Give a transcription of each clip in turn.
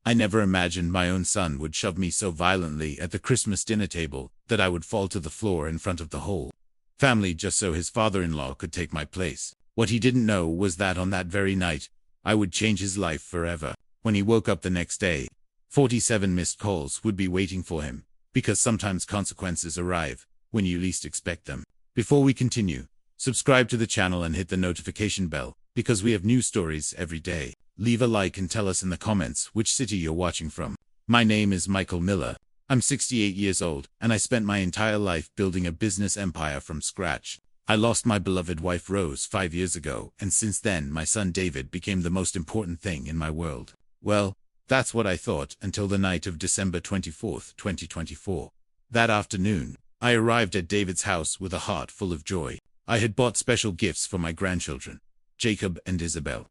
I never imagined my own son would shove me so violently at the Christmas dinner table that I would fall to the floor in front of the whole family just so his father-in-law could take my place. What he didn't know was that on that very night, I would change his life forever. When he woke up the next day, 47 missed calls would be waiting for him, because sometimes consequences arrive when you least expect them. Before we continue, subscribe to the channel and hit the notification bell, because we have new stories every day. Leave a like and tell us in the comments which city you're watching from. My name is Michael Miller. I'm 68 years old, and I spent my entire life building a business empire from scratch. I lost my beloved wife Rose 5 years ago, and since then my son David became the most important thing in my world. Well, that's what I thought until the night of December 24th, 2024. That afternoon, I arrived at David's house with a heart full of joy. I had bought special gifts for my grandchildren, Jacob and Isabel,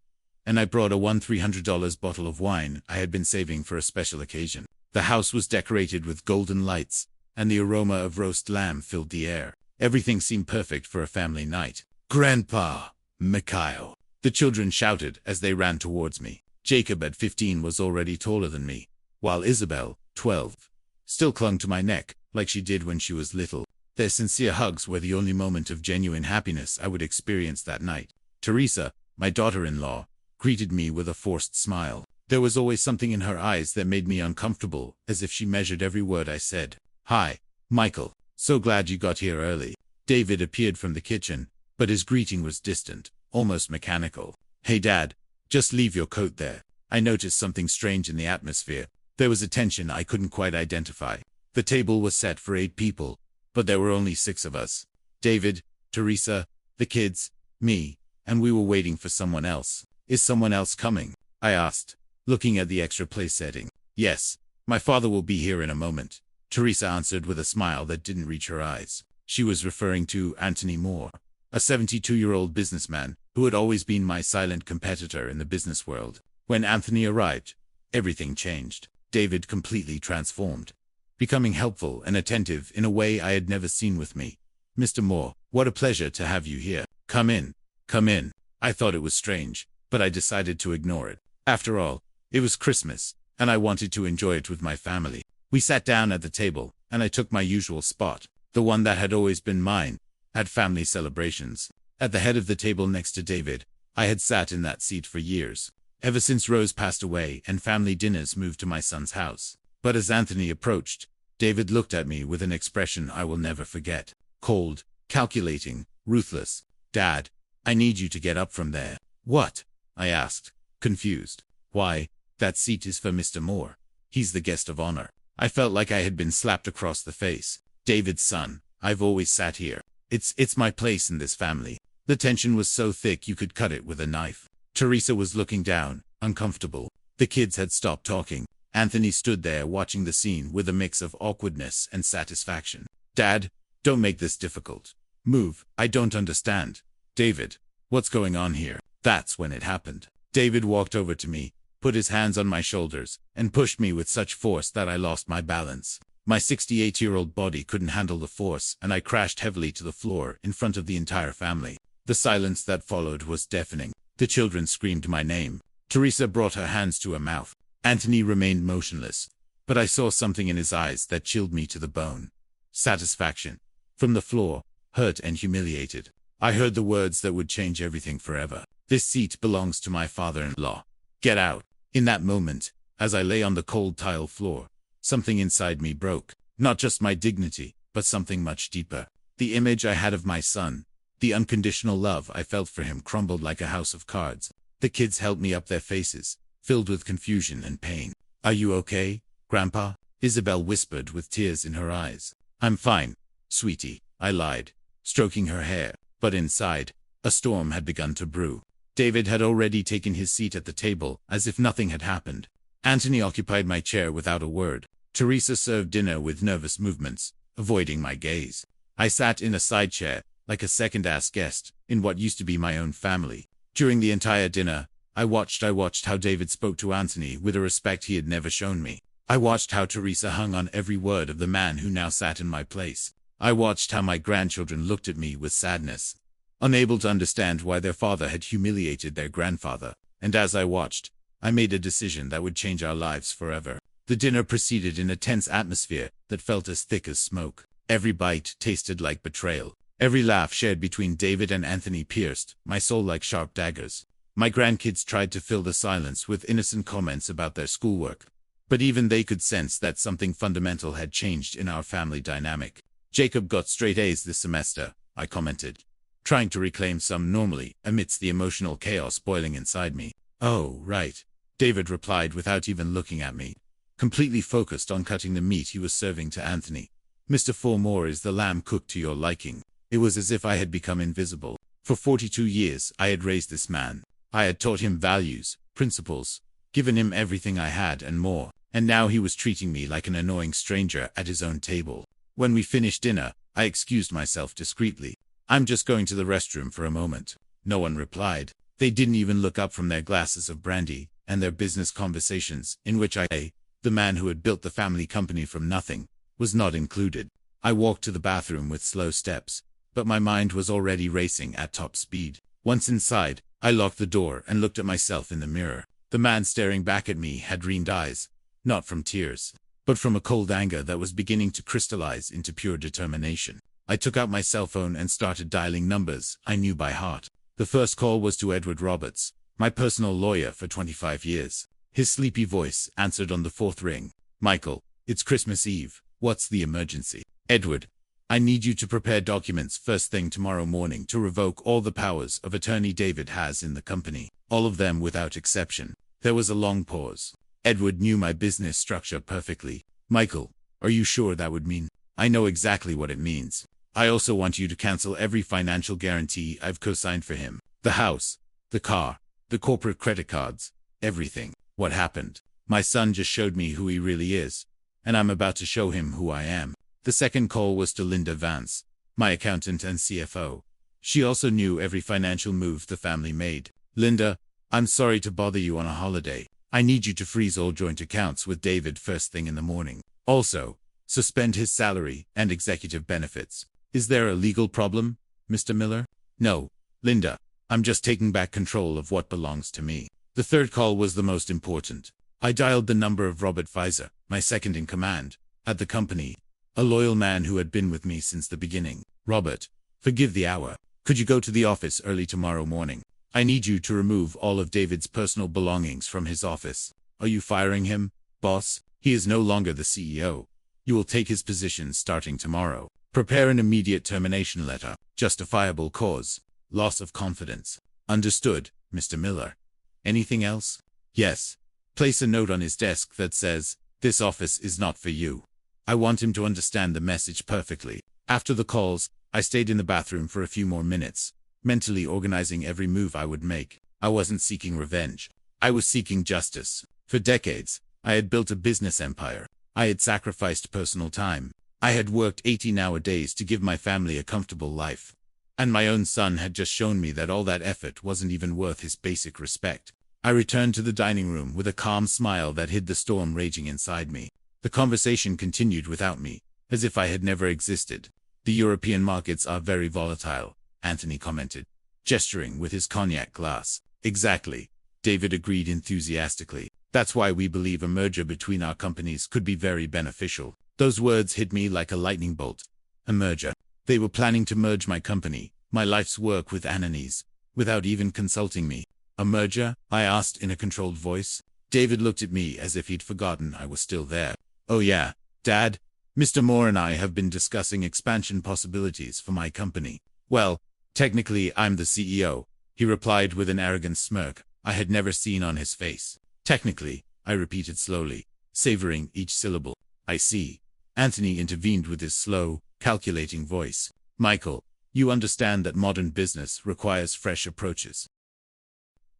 and I brought a $300 bottle of wine I had been saving for a special occasion. The house was decorated with golden lights, and the aroma of roast lamb filled the air. Everything seemed perfect for a family night. "Grandpa, Mikhail!" the children shouted as they ran towards me. Jacob at 15 was already taller than me, while Isabel, 12, still clung to my neck like she did when she was little. Their sincere hugs were the only moment of genuine happiness I would experience that night. Teresa, my daughter-in-law, greeted me with a forced smile. There was always something in her eyes that made me uncomfortable, as if she measured every word I said. "Hi, Michael. So glad you got here early." David appeared from the kitchen, but his greeting was distant, almost mechanical. "Hey Dad, just leave your coat there." I noticed something strange in the atmosphere. There was a tension I couldn't quite identify. The table was set for 8 people, but there were only 6 of us. David, Teresa, the kids, me, and we were waiting for someone else. "Is someone else coming?" I asked, looking at the extra place setting. "Yes, my father will be here in a moment," Teresa answered with a smile that didn't reach her eyes. She was referring to Anthony Moore, a 72-year-old businessman who had always been my silent competitor in the business world. When Anthony arrived, everything changed. David completely transformed, becoming helpful and attentive in a way I had never seen with me. "Mr. Moore, what a pleasure to have you here. Come in, come in." I thought it was strange, but I decided to ignore it. After all, it was Christmas, and I wanted to enjoy it with my family. We sat down at the table, and I took my usual spot, the one that had always been mine, at family celebrations. At the head of the table next to David, I had sat in that seat for years, ever since Rose passed away and family dinners moved to my son's house. But as Anthony approached, David looked at me with an expression I will never forget. Cold, calculating, ruthless. "Dad, I need you to get up from there." "What?" I asked, confused. "Why, that seat is for Mr. Moore. He's the guest of honor." I felt like I had been slapped across the face. "David's son, I've always sat here. It's my place in this family." The tension was so thick you could cut it with a knife. Teresa was looking down, uncomfortable. The kids had stopped talking. Anthony stood there watching the scene with a mix of awkwardness and satisfaction. "Dad, don't make this difficult. Move, I don't understand." "David, what's going on here?" That's when it happened. David walked over to me, put his hands on my shoulders, and pushed me with such force that I lost my balance. My 68-year-old body couldn't handle the force, and I crashed heavily to the floor in front of the entire family. The silence that followed was deafening. The children screamed my name. Teresa brought her hands to her mouth. Anthony remained motionless, but I saw something in his eyes that chilled me to the bone. Satisfaction. From the floor, hurt and humiliated, I heard the words that would change everything forever. "This seat belongs to my father-in-law. Get out." In that moment, as I lay on the cold tile floor, something inside me broke. Not just my dignity, but something much deeper. The image I had of my son, the unconditional love I felt for him, crumbled like a house of cards. The kids held me up, their faces filled with confusion and pain. "Are you okay, Grandpa?" Isabel whispered with tears in her eyes. "I'm fine, sweetie," I lied, stroking her hair. But inside, a storm had begun to brew. David had already taken his seat at the table, as if nothing had happened. Anthony occupied my chair without a word. Teresa served dinner with nervous movements, avoiding my gaze. I sat in a side chair, like a second-class guest, in what used to be my own family. During the entire dinner, I watched how David spoke to Anthony with a respect he had never shown me. I watched how Teresa hung on every word of the man who now sat in my place. I watched how my grandchildren looked at me with sadness, unable to understand why their father had humiliated their grandfather. And as I watched, I made a decision that would change our lives forever. The dinner proceeded in a tense atmosphere that felt as thick as smoke. Every bite tasted like betrayal. Every laugh shared between David and Anthony pierced my soul like sharp daggers. My grandkids tried to fill the silence with innocent comments about their schoolwork, but even they could sense that something fundamental had changed in our family dynamic. Jacob got straight A's this semester, I commented, trying to reclaim some normalcy amidst the emotional chaos boiling inside me. Oh, right, David replied without even looking at me, completely focused on cutting the meat he was serving to Anthony. Mr. Formore, is the lamb cooked to your liking? It was as if I had become invisible. For 42 years, I had raised this man. I had taught him values, principles, given him everything I had and more, and now he was treating me like an annoying stranger at his own table. When we finished dinner, I excused myself discreetly. I'm just going to the restroom for a moment. No one replied. They didn't even look up from their glasses of brandy and their business conversations, in which I, the man who had built the family company from nothing, was not included. I walked to the bathroom with slow steps, but my mind was already racing at top speed. Once inside, I locked the door and looked at myself in the mirror. The man staring back at me had green eyes, not from tears, but from a cold anger that was beginning to crystallize into pure determination. I took out my cell phone and started dialing numbers I knew by heart. The first call was to Edward Roberts, my personal lawyer for 25 years. His sleepy voice answered on the fourth ring. Michael, it's Christmas Eve. What's the emergency? Edward, I need you to prepare documents first thing tomorrow morning to revoke all the powers of attorney David has in the company. All of them without exception. There was a long pause. Edward knew my business structure perfectly. Michael, are you sure that would mean? I know exactly what it means. I also want you to cancel every financial guarantee I've co-signed for him. The house, the car, the corporate credit cards, everything. What happened? My son just showed me who he really is, and I'm about to show him who I am. The second call was to Linda Vance, my accountant and CFO. She also knew every financial move the family made. Linda, I'm sorry to bother you on a holiday. I need you to freeze all joint accounts with David first thing in the morning. Also, suspend his salary and executive benefits. Is there a legal problem, Mr. Miller? No, Linda. I'm just taking back control of what belongs to me. The third call was the most important. I dialed the number of Robert Pfizer, my second in command, at the company, a loyal man who had been with me since the beginning. Robert, forgive the hour. Could you go to the office early tomorrow morning? I need you to remove all of David's personal belongings from his office. Are you firing him, boss? He is no longer the CEO. You will take his position starting tomorrow. Prepare an immediate termination letter. Justifiable cause. Loss of confidence. Understood, Mr. Miller. Anything else? Yes. Place a note on his desk that says, "This office is not for you." I want him to understand the message perfectly. After the calls, I stayed in the bathroom for a few more minutes, mentally organizing every move I would make. I wasn't seeking revenge. I was seeking justice. For decades, I had built a business empire. I had sacrificed personal time. I had worked 18-hour days to give my family a comfortable life. And my own son had just shown me that all that effort wasn't even worth his basic respect. I returned to the dining room with a calm smile that hid the storm raging inside me. The conversation continued without me, as if I had never existed. The European markets are very volatile, Anthony commented, gesturing with his cognac glass. Exactly, David agreed enthusiastically. That's why we believe a merger between our companies could be very beneficial. Those words hit me like a lightning bolt. A merger. They were planning to merge my company, my life's work with Anani's, without even consulting me. A merger? I asked in a controlled voice. David looked at me as if he'd forgotten I was still there. Oh yeah, Dad. Mr. Moore and I have been discussing expansion possibilities for my company. Well, technically I'm the CEO, he replied with an arrogant smirk I had never seen on his face. Technically, I repeated slowly, savoring each syllable. I see. Anthony intervened with his slow, calculating voice. Michael, you understand that modern business requires fresh approaches.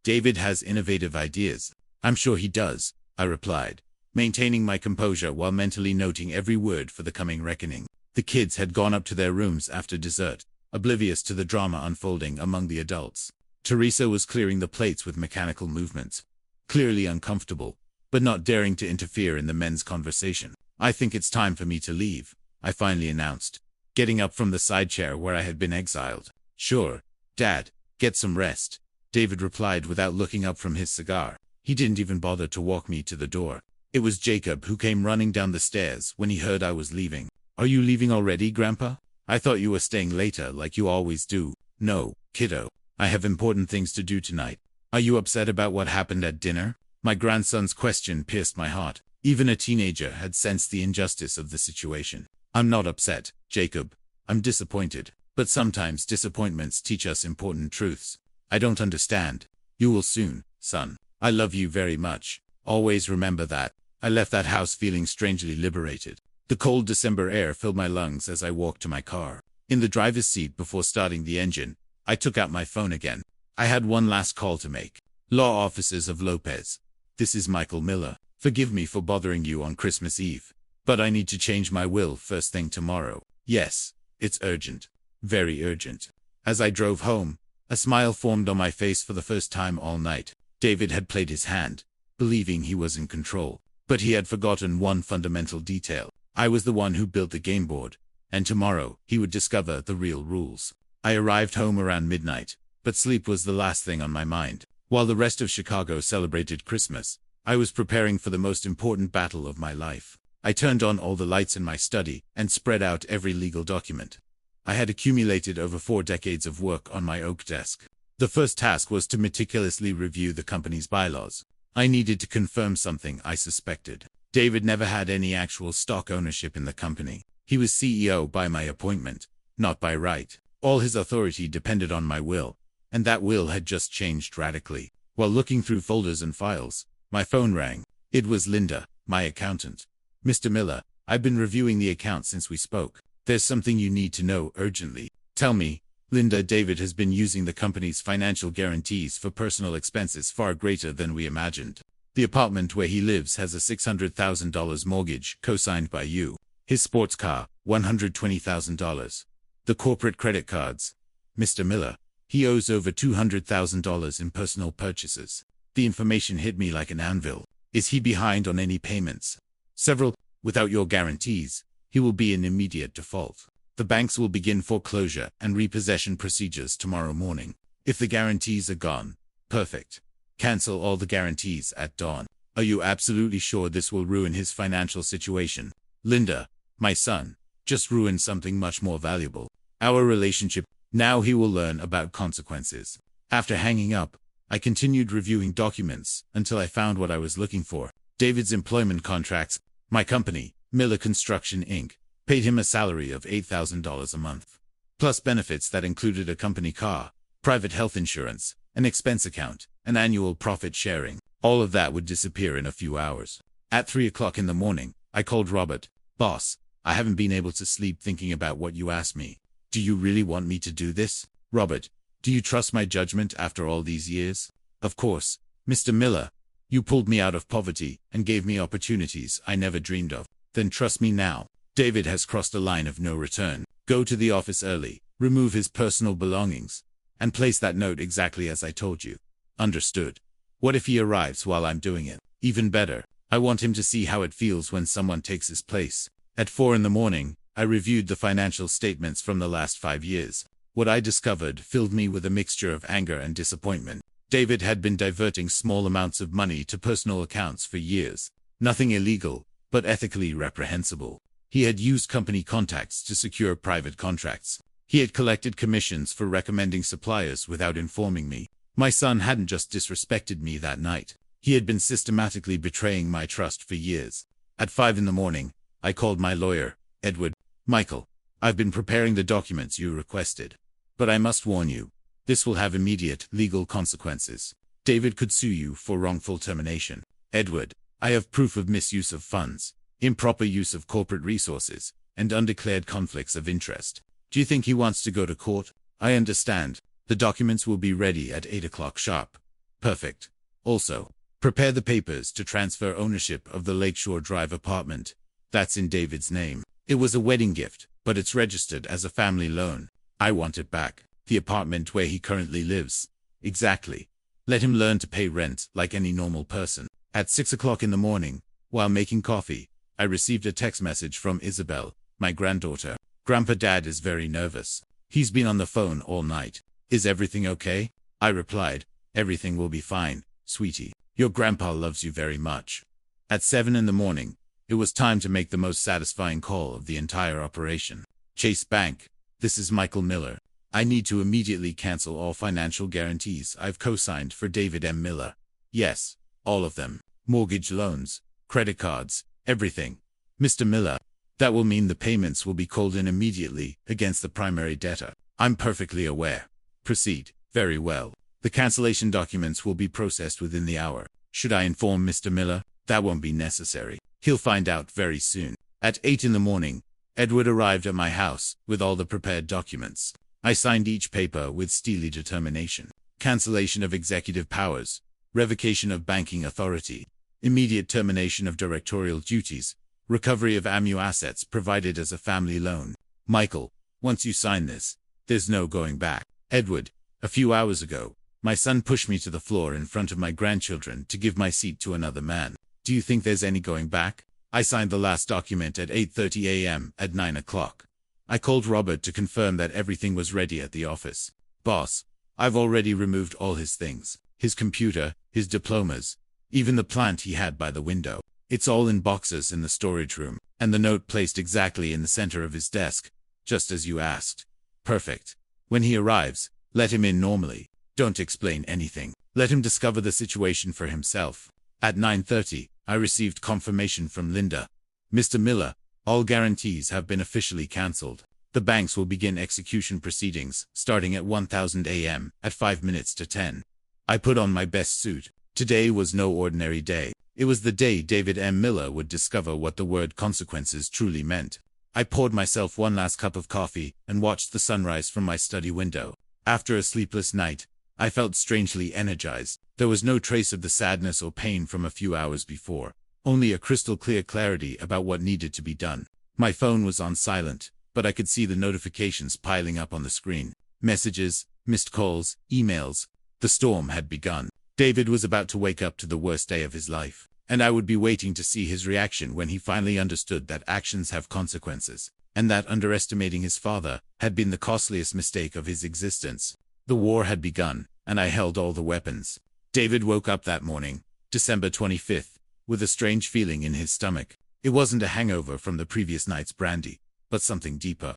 David has innovative ideas. I'm sure he does, I replied, maintaining my composure while mentally noting every word for the coming reckoning. The kids had gone up to their rooms after dessert, oblivious to the drama unfolding among the adults. Teresa was clearing the plates with mechanical movements, clearly uncomfortable, but not daring to interfere in the men's conversation. I think it's time for me to leave, I finally announced, getting up from the side chair where I had been exiled. Sure, Dad, get some rest, David replied without looking up from his cigar. He didn't even bother to walk me to the door. It was Jacob who came running down the stairs when he heard I was leaving. "Are you leaving already, Grandpa? I thought you were staying later like you always do." "No, kiddo. I have important things to do tonight." "Are you upset about what happened at dinner?" My grandson's question pierced my heart. Even a teenager had sensed the injustice of the situation. "I'm not upset, Jacob. I'm disappointed. But sometimes disappointments teach us important truths." "I don't understand." "You will soon, son. I love you very much. Always remember that." I left that house feeling strangely liberated. The cold December air filled my lungs as I walked to my car. In the driver's seat before starting the engine, I took out my phone again. I had one last call to make. "Law offices of Lopez. This is Michael Miller. Forgive me for bothering you on Christmas Eve, but I need to change my will first thing tomorrow. Yes, it's urgent. Very urgent." As I drove home, a smile formed on my face for the first time all night. David had played his hand, believing he was in control. But he had forgotten one fundamental detail. I was the one who built the game board, and tomorrow he would discover the real rules. I arrived home around midnight, but sleep was the last thing on my mind. While the rest of Chicago celebrated Christmas, I was preparing for the most important battle of my life. I turned on all the lights in my study and spread out every legal document. I had accumulated over 4 decades of work on my oak desk. The first task was to meticulously review the company's bylaws. I needed to confirm something I suspected. David never had any actual stock ownership in the company. He was CEO by my appointment, not by right. All his authority depended on my will, and that will had just changed radically. While looking through folders and files, my phone rang. It was Linda, my accountant. "Mr. Miller, I've been reviewing the account since we spoke. There's something you need to know urgently." "Tell me." "Linda, David has been using the company's financial guarantees for personal expenses far greater than we imagined. The apartment where he lives has a $600,000 mortgage co-signed by you. His sports car, $120,000. The corporate credit cards. Mr. Miller, he owes over $200,000 in personal purchases." The information hit me like an anvil. "Is he behind on any payments?" "Several. Without your guarantees, he will be in immediate default. The banks will begin foreclosure and repossession procedures tomorrow morning. If the guarantees are gone, perfect. Cancel all the guarantees at dawn." "Are you absolutely sure this will ruin his financial situation?" "Linda, my son, just ruined something much more valuable. Our relationship. Now he will learn about consequences." After hanging up, I continued reviewing documents until I found what I was looking for. David's employment contracts. My company, Miller Construction Inc., paid him a salary of $8,000 a month, plus benefits that included a company car, private health insurance, an expense account, and annual profit sharing. All of that would disappear in a few hours. At 3 o'clock in the morning, I called Robert. "Boss, I haven't been able to sleep thinking about what you asked me. Do you really want me to do this?" "Robert, do you trust my judgment after all these years?" "Of course, Mr. Miller. You pulled me out of poverty and gave me opportunities I never dreamed of. Then trust me now. David has crossed a line of no return. Go to the office early, remove his personal belongings, and place that note exactly as I told you." "Understood." "What if he arrives while I'm doing it?" "Even better. I want him to see how it feels when someone takes his place." At 4 in the morning, I reviewed the financial statements from the last 5 years. What I discovered filled me with a mixture of anger and disappointment. David had been diverting small amounts of money to personal accounts for years. Nothing illegal, but ethically reprehensible. He had used company contacts to secure private contracts. He had collected commissions for recommending suppliers without informing me. My son hadn't just disrespected me that night. He had been systematically betraying my trust for years. At 5 in the morning, I called my lawyer, Edward. "Michael, I've been preparing the documents you requested. But I must warn you, this will have immediate legal consequences. David could sue you for wrongful termination." "Edward, I have proof of misuse of funds, improper use of corporate resources, and undeclared conflicts of interest. Do you think he wants to go to court?" "I understand. The documents will be ready at 8 o'clock sharp." "Perfect. Also, prepare the papers to transfer ownership of the Lakeshore Drive apartment. That's in David's name. It was a wedding gift, but it's registered as a family loan. I want it back." "The apartment where he currently lives." "Exactly. Let him learn to pay rent like any normal person." At 6 o'clock in the morning, while making coffee, I received a text message from Isabel, my granddaughter. "Grandpa, Dad is very nervous. He's been on the phone all night. Is everything okay?" I replied, "Everything will be fine, sweetie. Your grandpa loves you very much. At 7 in the morning, it was time to make the most satisfying call of the entire operation. Chase Bank, this is Michael Miller. I need to immediately cancel all financial guarantees I've co-signed for David M. Miller. Yes, all of them. Mortgage loans, credit cards, everything. Mr. Miller, that will mean the payments will be called in immediately against the primary debtor. I'm perfectly aware. Proceed. Very well. The cancellation documents will be processed within the hour. Should I inform Mr. Miller? That won't be necessary. He'll find out very soon. At 8 in the morning, Edward arrived at my house with all the prepared documents. I signed each paper with steely determination. Cancellation of executive powers, revocation of banking authority, immediate termination of directorial duties, recovery of AMU assets provided as a family loan. Michael, once you sign this, there's no going back. Edward, a few hours ago, my son pushed me to the floor in front of my grandchildren to give my seat to another man. Do you think there's any going back? I signed the last document at 8:30 a.m. At 9 o'clock. I called Robert to confirm that everything was ready at the office. Boss, I've already removed all his things. His computer, his diplomas, even the plant he had by the window. It's all in boxes in the storage room, and the note placed exactly in the center of his desk, just as you asked. Perfect. When he arrives, let him in normally. Don't explain anything. Let him discover the situation for himself. At 9:30, I received confirmation from Linda. Mr. Miller, all guarantees have been officially cancelled. The banks will begin execution proceedings, starting at 1000 a.m. at 5 minutes to 10. I put on my best suit. Today was no ordinary day. It was the day David M. Miller would discover what the word consequences truly meant. I poured myself one last cup of coffee and watched the sunrise from my study window. After a sleepless night, I felt strangely energized. There was no trace of the sadness or pain from a few hours before, only a crystal clear clarity about what needed to be done. My phone was on silent, but I could see the notifications piling up on the screen. Messages, missed calls, emails. The storm had begun. David was about to wake up to the worst day of his life, and I would be waiting to see his reaction when he finally understood that actions have consequences, and that underestimating his father had been the costliest mistake of his existence. The war had begun, and I held all the weapons. David woke up that morning, December 25th, with a strange feeling in his stomach. It wasn't a hangover from the previous night's brandy, but something deeper.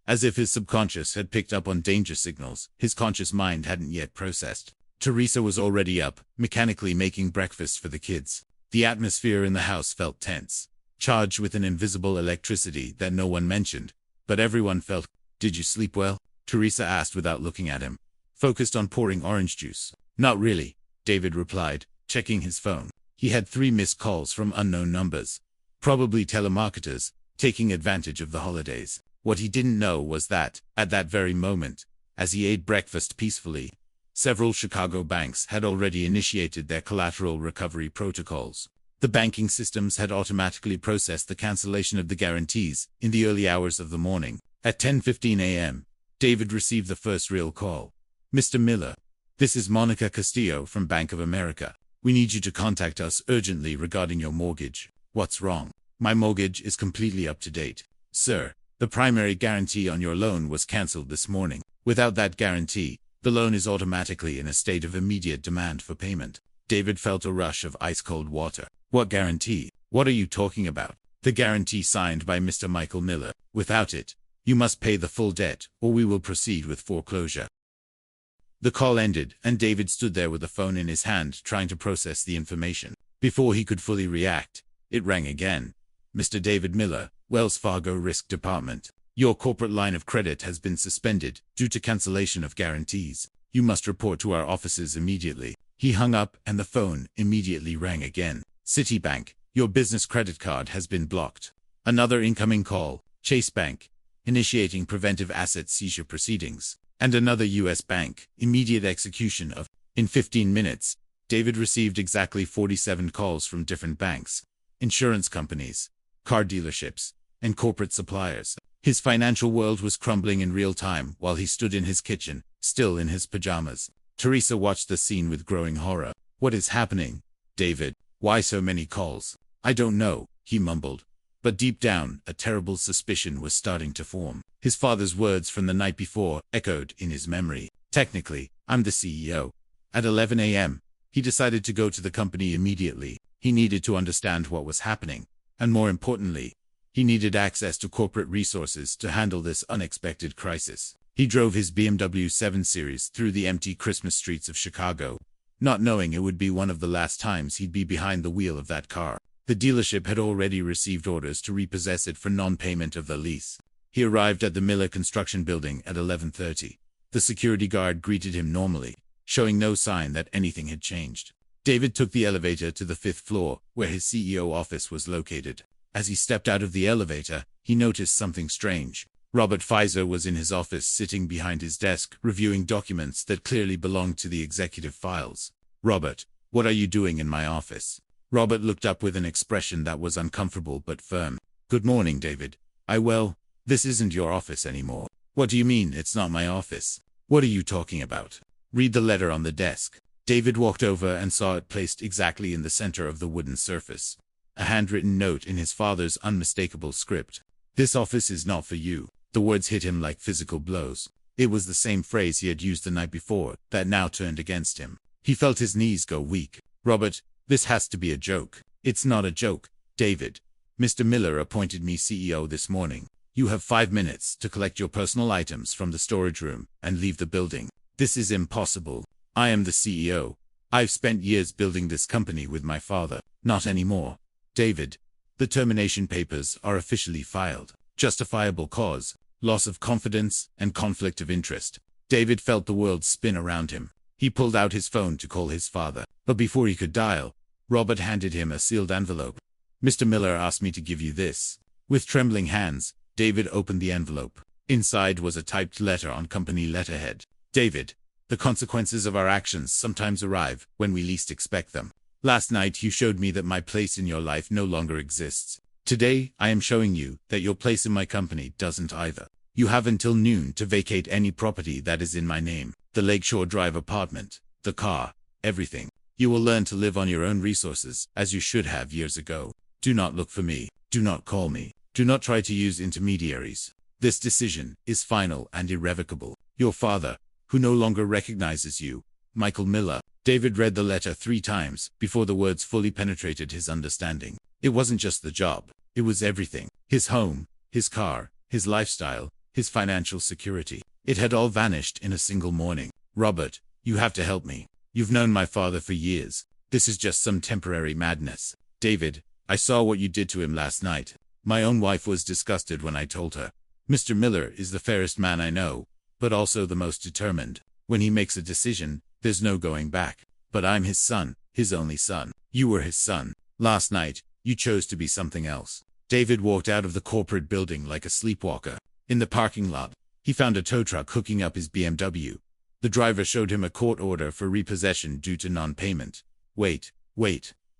As if his subconscious had picked up on danger signals his conscious mind hadn't yet processed. Teresa was already up, mechanically making breakfast for the kids. The atmosphere in the house felt tense, charged with an invisible electricity that no one mentioned, but everyone felt. Did you sleep well? Teresa asked without looking at him. Focused on pouring orange juice. Not really, David replied, checking his phone. He had 3 missed calls from unknown numbers. Probably telemarketers, taking advantage of the holidays. What he didn't know was that, at that very moment, as he ate breakfast peacefully, several Chicago banks had already initiated their collateral recovery protocols. The banking systems had automatically processed the cancellation of the guarantees in the early hours of the morning. At 10:15 a.m., David received the first real call. Mr. Miller, this is Monica Castillo from Bank of America. We need you to contact us urgently regarding your mortgage. What's wrong? My mortgage is completely up to date. Sir, the primary guarantee on your loan was cancelled this morning. Without that guarantee, the loan is automatically in a state of immediate demand for payment. David felt a rush of ice-cold water. What guarantee? What are you talking about? The guarantee signed by Mr. Michael Miller. Without it, you must pay the full debt, or we will proceed with foreclosure. The call ended, and David stood there with the phone in his hand trying to process the information. Before he could fully react, it rang again. Mr. David Miller, Wells Fargo Risk Department. Your corporate line of credit has been suspended due to cancellation of guarantees. You must report to our offices immediately. He hung up and the phone immediately rang again. Citibank, your business credit card has been blocked. Another incoming call. Chase Bank, initiating preventive asset seizure proceedings. And another U.S. bank, immediate execution of. In 15 minutes, David received exactly 47 calls from different banks, insurance companies, car dealerships, and corporate suppliers. His financial world was crumbling in real time while he stood in his kitchen, still in his pajamas. Teresa watched the scene with growing horror. What is happening? David, why so many calls? I don't know, he mumbled. But deep down, a terrible suspicion was starting to form. His father's words from the night before echoed in his memory. Technically, I'm the CEO. At 11 a.m., He decided to go to the company immediately. He needed to understand what was happening. And more importantly, he needed access to corporate resources to handle this unexpected crisis. He drove his BMW 7 Series through the empty Christmas streets of Chicago, not knowing it would be one of the last times he'd be behind the wheel of that car. The dealership had already received orders to repossess it for non-payment of the lease. He arrived at the Miller Construction Building at 11:30. The security guard greeted him normally, showing no sign that anything had changed. David took the elevator to the 5th floor, where his CEO office was located. As he stepped out of the elevator, he noticed something strange. Robert Pfizer was in his office sitting behind his desk, reviewing documents that clearly belonged to the executive files. "Robert, what are you doing in my office?" Robert looked up with an expression that was uncomfortable but firm. "Good morning, David. This isn't your office anymore." "What do you mean, it's not my office? What are you talking about?" "Read the letter on the desk." David walked over and saw it placed exactly in the center of the wooden surface. A handwritten note in his father's unmistakable script. "This office is not for you." The words hit him like physical blows. It was the same phrase he had used the night before that now turned against him. He felt his knees go weak. "Robert, this has to be a joke." "It's not a joke, David. Mr. Miller appointed me CEO this morning. You have 5 minutes to collect your personal items from the storage room and leave the building." "This is impossible. I am the CEO. I've spent years building this company with my father." "Not anymore, David. The termination papers are officially filed. Justifiable cause, loss of confidence, and conflict of interest." David felt the world spin around him. He pulled out his phone to call his father, but before he could dial, Robert handed him a sealed envelope. "Mr. Miller asked me to give you this." With trembling hands, David opened the envelope. Inside was a typed letter on company letterhead. "David, the consequences of our actions sometimes arrive when we least expect them. Last night you showed me that my place in your life no longer exists. Today I am showing you that your place in my company doesn't either. You have until noon to vacate any property that is in my name, the Lakeshore Drive apartment, the car, everything. You will learn to live on your own resources, as you should have years ago. Do not look for me. Do not call me. Do not try to use intermediaries. This decision is final and irrevocable. Your father, who no longer recognizes you, Michael Miller." David read the letter 3 times before the words fully penetrated his understanding. It wasn't just the job. It was everything. His home, his car, his lifestyle, his financial security. It had all vanished in a single morning. "Robert, you have to help me. You've known my father for years. This is just some temporary madness." "David, I saw what you did to him last night. My own wife was disgusted when I told her. Mr. Miller is the fairest man I know, but also the most determined. When he makes a decision, there's no going back. But I'm his son, his only son. You were his son. Last night, you chose to be something else." David walked out of the corporate building like a sleepwalker. In the parking lot, he found a tow truck hooking up his BMW. The driver showed him a court order for repossession due to non-payment. Wait.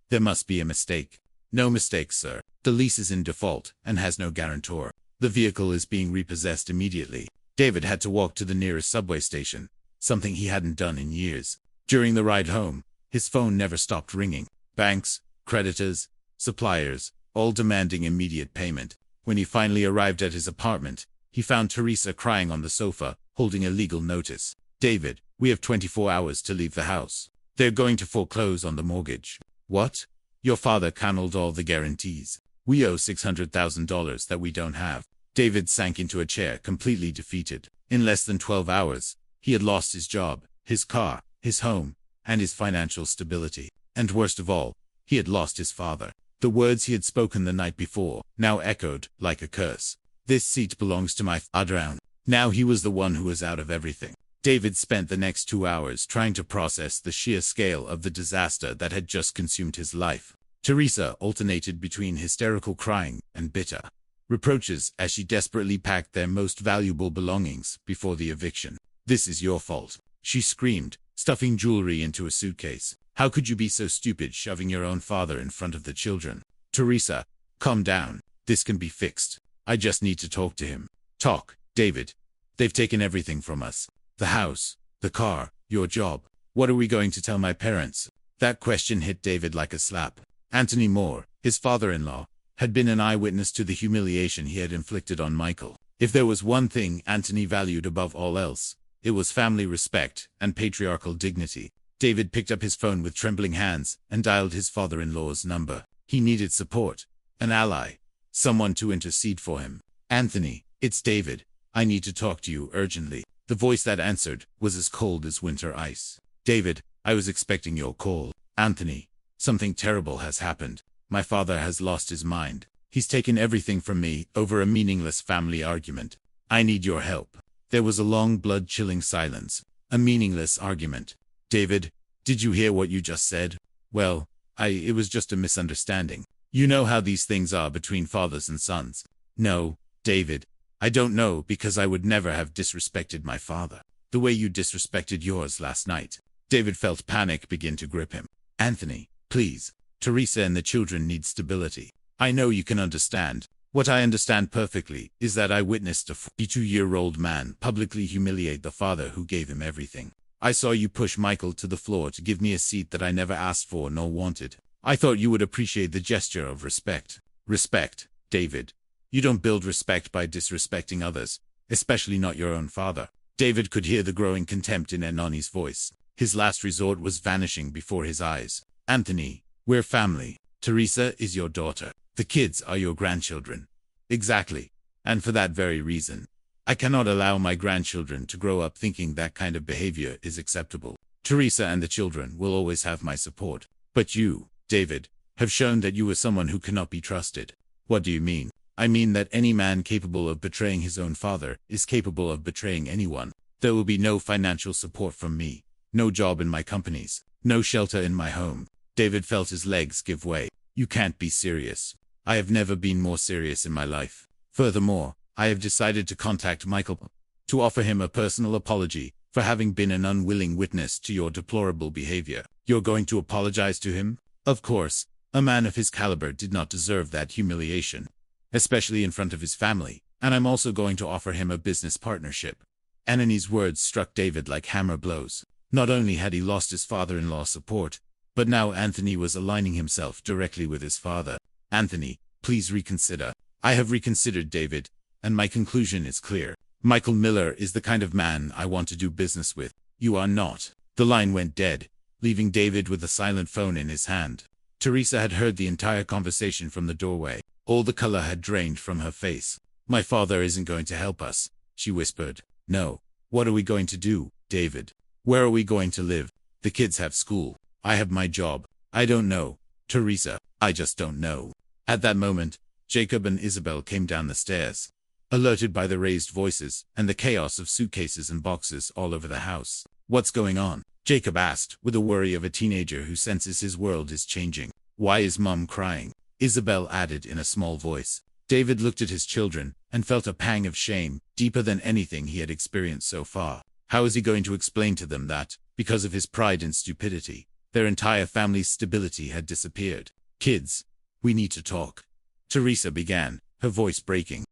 There must be a mistake." "No mistake, sir. The lease is in default and has no guarantor. The vehicle is being repossessed immediately." David had to walk to the nearest subway station, something he hadn't done in years. During the ride home, his phone never stopped ringing. Banks, creditors, suppliers, all demanding immediate payment. When he finally arrived at his apartment, he found Teresa crying on the sofa, holding a legal notice. "David, we have 24 hours to leave the house. They're going to foreclose on the mortgage." "What?" "Your father canceled all the guarantees. We owe $600,000 that we don't have." David sank into a chair, completely defeated. In less than 12 hours, he had lost his job, his car, his home, and his financial stability. And worst of all, he had lost his father. The words he had spoken the night before now echoed like a curse. "This seat belongs to my father." Now he was the one who was out of everything. David spent the next 2 hours trying to process the sheer scale of the disaster that had just consumed his life. Teresa alternated between hysterical crying and bitter reproaches as she desperately packed their most valuable belongings before the eviction. "This is your fault," she screamed, stuffing jewelry into a suitcase. "How could you be so stupid, shoving your own father in front of the children?" "Teresa, calm down. This can be fixed. I just need to talk to him." "Talk, David. They've taken everything from us. The house, the car, your job. What are we going to tell my parents?" That question hit David like a slap. Anthony Moore, his father-in-law, had been an eyewitness to the humiliation he had inflicted on Michael. If there was one thing Anthony valued above all else, it was family respect and patriarchal dignity. David picked up his phone with trembling hands and dialed his father-in-law's number. He needed support, an ally, someone to intercede for him. Anthony, it's David. I need to talk to you urgently. The voice that answered was as cold as winter ice. David, I was expecting your call. Anthony, something terrible has happened. My father has lost his mind. He's taken everything from me over a meaningless family argument. I need your help. There was a long, blood-chilling silence. A meaningless argument. David, did you hear what you just said? Well, it was just a misunderstanding. You know how these things are between fathers and sons. No, David, I don't know, because I would never have disrespected my father the way you disrespected yours last night. David felt panic begin to grip him. Anthony, please. Teresa and the children need stability. I know you can understand. What I understand perfectly is that I witnessed a 42-year-old man publicly humiliate the father who gave him everything. I saw you push Michael to the floor to give me a seat that I never asked for nor wanted. I thought you would appreciate the gesture of respect. Respect, David. You don't build respect by disrespecting others, especially not your own father. David could hear the growing contempt in Anani's voice. His last resort was vanishing before his eyes. Anthony, we're family. Teresa is your daughter. The kids are your grandchildren. Exactly. And for that very reason, I cannot allow my grandchildren to grow up thinking that kind of behavior is acceptable. Teresa and the children will always have my support. But you, David, have shown that you are someone who cannot be trusted. What do you mean? I mean that any man capable of betraying his own father is capable of betraying anyone. There will be no financial support from me, no job in my companies, no shelter in my home. David felt his legs give way. You can't be serious. I have never been more serious in my life. Furthermore, I have decided to contact Michael to offer him a personal apology for having been an unwilling witness to your deplorable behavior. You're going to apologize to him? Of course, a man of his caliber did not deserve that humiliation, especially in front of his family, and I'm also going to offer him a business partnership. Anani's words struck David like hammer blows. Not only had he lost his father-in-law's support, but now Anthony was aligning himself directly with his father. Anthony, please reconsider. I have reconsidered, David, and my conclusion is clear. Michael Miller is the kind of man I want to do business with. You are not. The line went dead, leaving David with a silent phone in his hand. Teresa had heard the entire conversation from the doorway. All the color had drained from her face. My father isn't going to help us, she whispered. No. What are we going to do, David? Where are we going to live? The kids have school. I have my job. I don't know. Teresa, I just don't know. At that moment, Jacob and Isabel came down the stairs, alerted by the raised voices and the chaos of suitcases and boxes all over the house. What's going on? Jacob asked, with the worry of a teenager who senses his world is changing. Why is Mom crying? Isabel added in a small voice. David looked at his children and felt a pang of shame, deeper than anything he had experienced so far. How is he going to explain to them that, because of his pride and stupidity, their entire family's stability had disappeared? Kids, we need to talk. Teresa began, her voice breaking.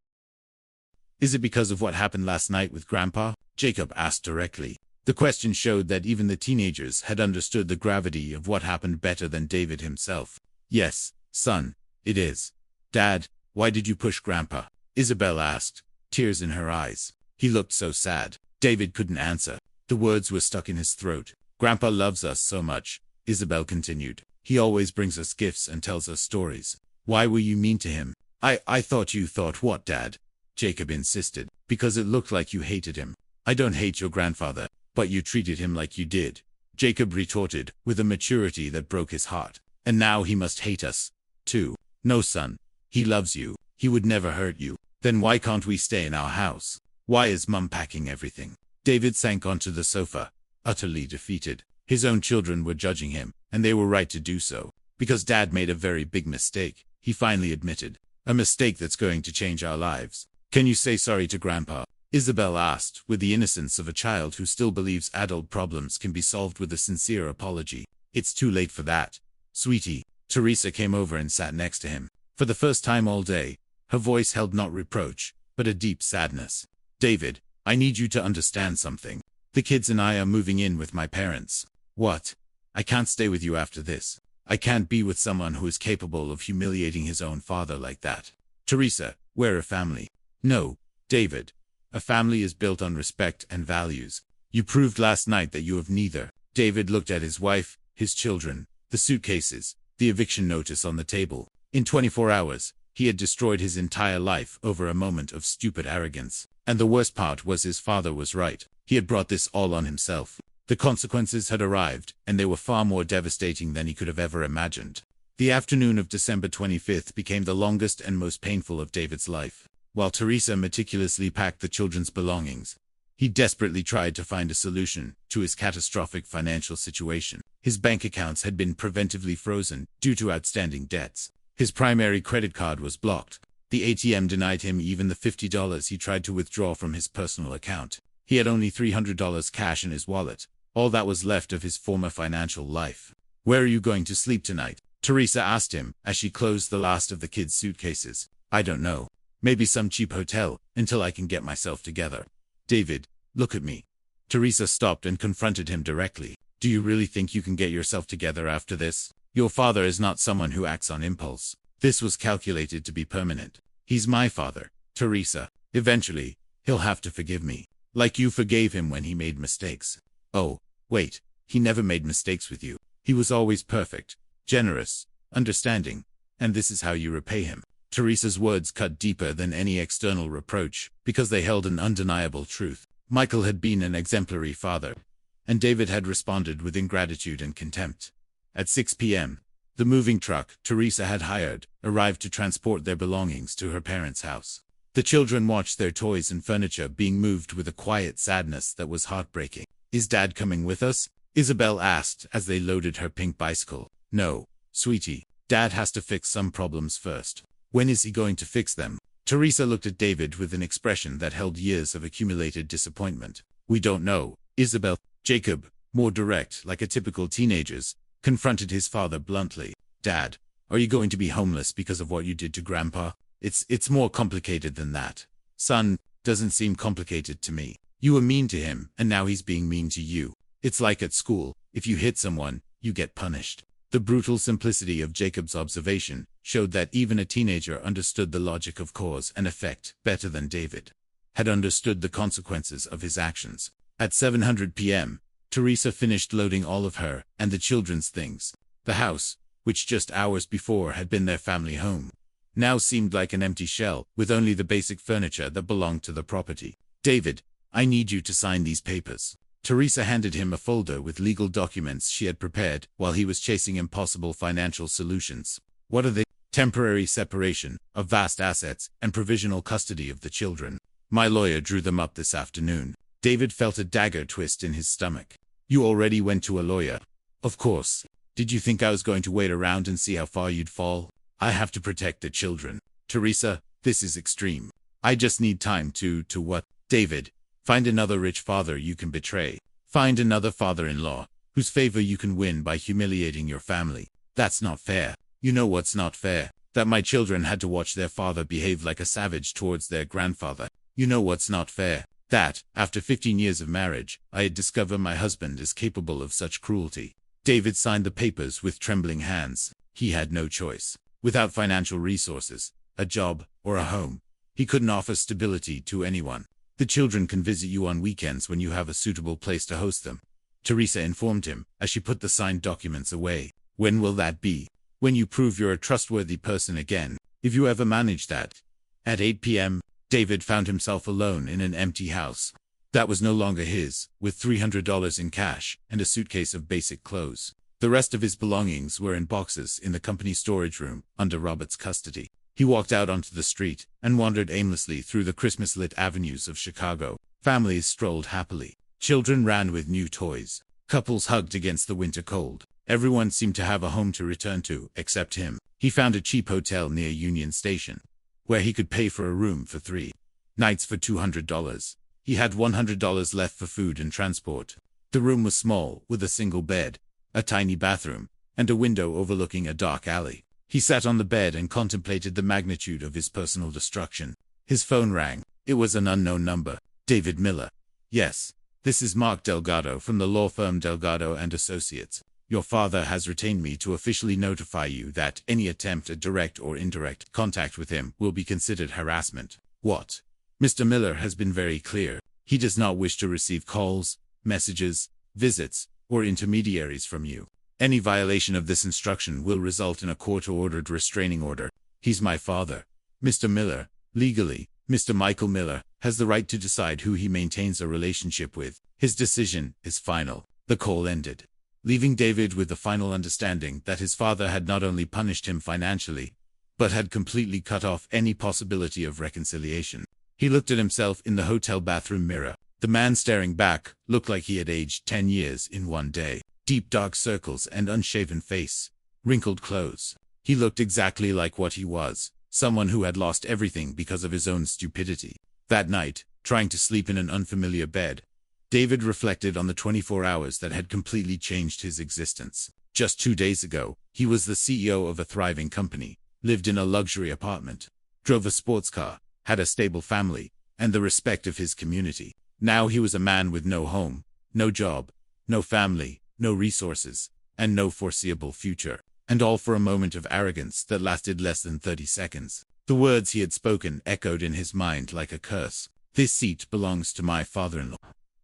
Is it because of what happened last night with Grandpa? Jacob asked directly. The question showed that even the teenagers had understood the gravity of what happened better than David himself. Yes, son, it is. Dad, why did you push Grandpa? Isabel asked, tears in her eyes. He looked so sad. David couldn't answer. The words were stuck in his throat. Grandpa loves us so much, Isabel continued. He always brings us gifts and tells us stories. Why were you mean to him? I thought you thought what, Dad? Jacob insisted. Because it looked like you hated him. I don't hate your grandfather, but you treated him like you did. Jacob retorted, with a maturity that broke his heart. And now he must hate us, too. No, son. He loves you. He would never hurt you. Then why can't we stay in our house? Why is Mum packing everything? David sank onto the sofa, utterly defeated. His own children were judging him, and they were right to do so. Because Dad made a very big mistake, he finally admitted. A mistake that's going to change our lives. Can you say sorry to Grandpa? Isabel asked, with the innocence of a child who still believes adult problems can be solved with a sincere apology. It's too late for that. Sweetie. Teresa came over and sat next to him. For the first time all day, her voice held not reproach, but a deep sadness. David, I need you to understand something. The kids and I are moving in with my parents. What? I can't stay with you after this. I can't be with someone who is capable of humiliating his own father like that. Teresa, we're a family. No, David. A family is built on respect and values. You proved last night that you have neither. David looked at his wife, his children, the suitcases, the eviction notice on the table. In 24 hours, he had destroyed his entire life over a moment of stupid arrogance. And the worst part was his father was right. He had brought this all on himself. The consequences had arrived, and they were far more devastating than he could have ever imagined. The afternoon of December 25th became the longest and most painful of David's life. While Teresa meticulously packed the children's belongings, he desperately tried to find a solution to his catastrophic financial situation. His bank accounts had been preventively frozen due to outstanding debts. His primary credit card was blocked. The ATM denied him even the $50 he tried to withdraw from his personal account. He had only $300 cash in his wallet, all that was left of his former financial life. "Where are you going to sleep tonight?" Teresa asked him as she closed the last of the kids' suitcases. "I don't know. Maybe some cheap hotel, until I can get myself together." "David, look at me." Teresa stopped and confronted him directly. "Do you really think you can get yourself together after this? Your father is not someone who acts on impulse. This was calculated to be permanent. He's my father, Teresa. Eventually, he'll have to forgive me, like you forgave him when he made mistakes." "Oh, wait, he never made mistakes with you. He was always perfect, generous, understanding, and this is how you repay him." Teresa's words cut deeper than any external reproach, because they held an undeniable truth. Michael had been an exemplary father, and David had responded with ingratitude and contempt. At 6 p.m., the moving truck Teresa had hired arrived to transport their belongings to her parents' house. The children watched their toys and furniture being moved with a quiet sadness that was heartbreaking. "Is Dad coming with us?" Isabel asked as they loaded her pink bicycle. "No, sweetie. Dad has to fix some problems first." "When is he going to fix them?" Teresa looked at David with an expression that held years of accumulated disappointment. "We don't know, Isabel." Jacob, more direct, like a typical teenager's, confronted his father bluntly. "Dad, are you going to be homeless because of what you did to Grandpa?" It's more complicated than that." "Son, doesn't seem complicated to me. You were mean to him, and now he's being mean to you. It's like at school, if you hit someone, you get punished." The brutal simplicity of Jacob's observation showed that even a teenager understood the logic of cause and effect better than David had understood the consequences of his actions. At 7:00 p.m., Teresa finished loading all of her and the children's things. The house, which just hours before had been their family home, now seemed like an empty shell, with only the basic furniture that belonged to the property. "David, I need you to sign these papers." Teresa handed him a folder with legal documents she had prepared while he was chasing impossible financial solutions. "What are they?" "Temporary separation of vast assets and provisional custody of the children. My lawyer drew them up this afternoon." David felt a dagger twist in his stomach. "You already went to a lawyer?" "Of course. Did you think I was going to wait around and see how far you'd fall? I have to protect the children." "Teresa, this is extreme. I just need time to what?" "David, find another rich father you can betray. Find another father-in-law whose favor you can win by humiliating your family. That's not fair. You know what's not fair? That my children had to watch their father behave like a savage towards their grandfather. You know what's not fair? That, after 15 years of marriage, I had discovered my husband is capable of such cruelty." David signed the papers with trembling hands. He had no choice. Without financial resources, a job, or a home, he couldn't offer stability to anyone. "The children can visit you on weekends when you have a suitable place to host them," Teresa informed him as she put the signed documents away. "When will that be?" "When you prove you're a trustworthy person again, if you ever manage that." At 8 p.m., David found himself alone in an empty house that was no longer his, with $300 in cash and a suitcase of basic clothes. The rest of his belongings were in boxes in the company storage room under Robert's custody. He walked out onto the street and wandered aimlessly through the Christmas-lit avenues of Chicago. Families strolled happily. Children ran with new toys. Couples hugged against the winter cold. Everyone seemed to have a home to return to, except him. He found a cheap hotel near Union Station, where he could pay for a room for 3 nights for $200. He had $100 left for food and transport. The room was small, with a single bed, a tiny bathroom, and a window overlooking a dark alley. He sat on the bed and contemplated the magnitude of his personal destruction. His phone rang. It was an unknown number. "David Miller." "Yes. This is Mark Delgado from the law firm Delgado and Associates. Your father has retained me to officially notify you that any attempt at direct or indirect contact with him will be considered harassment." "What?" "Mr. Miller has been very clear. He does not wish to receive calls, messages, visits, or intermediaries from you. Any violation of this instruction will result in a court-ordered restraining order. He's my father. Mr. Miller, legally, Mr. Michael Miller, has the right to decide who he maintains a relationship with. His decision is final. The call ended, leaving David with the final understanding that his father had not only punished him financially, but had completely cut off any possibility of reconciliation. He looked at himself in the hotel bathroom mirror. The man staring back looked like he had aged 10 years in one day. Deep dark circles and unshaven face, wrinkled clothes. He looked exactly like what he was, someone who had lost everything because of his own stupidity. That night, trying to sleep in an unfamiliar bed, David reflected on the 24 hours that had completely changed his existence. Just 2 days ago, he was the CEO of a thriving company, lived in a luxury apartment, drove a sports car, had a stable family, and the respect of his community. Now he was a man with no home, no job, no family, no resources, and no foreseeable future. And all for a moment of arrogance that lasted less than 30 seconds. The words he had spoken echoed in his mind like a curse. This seat belongs to my father-in-law.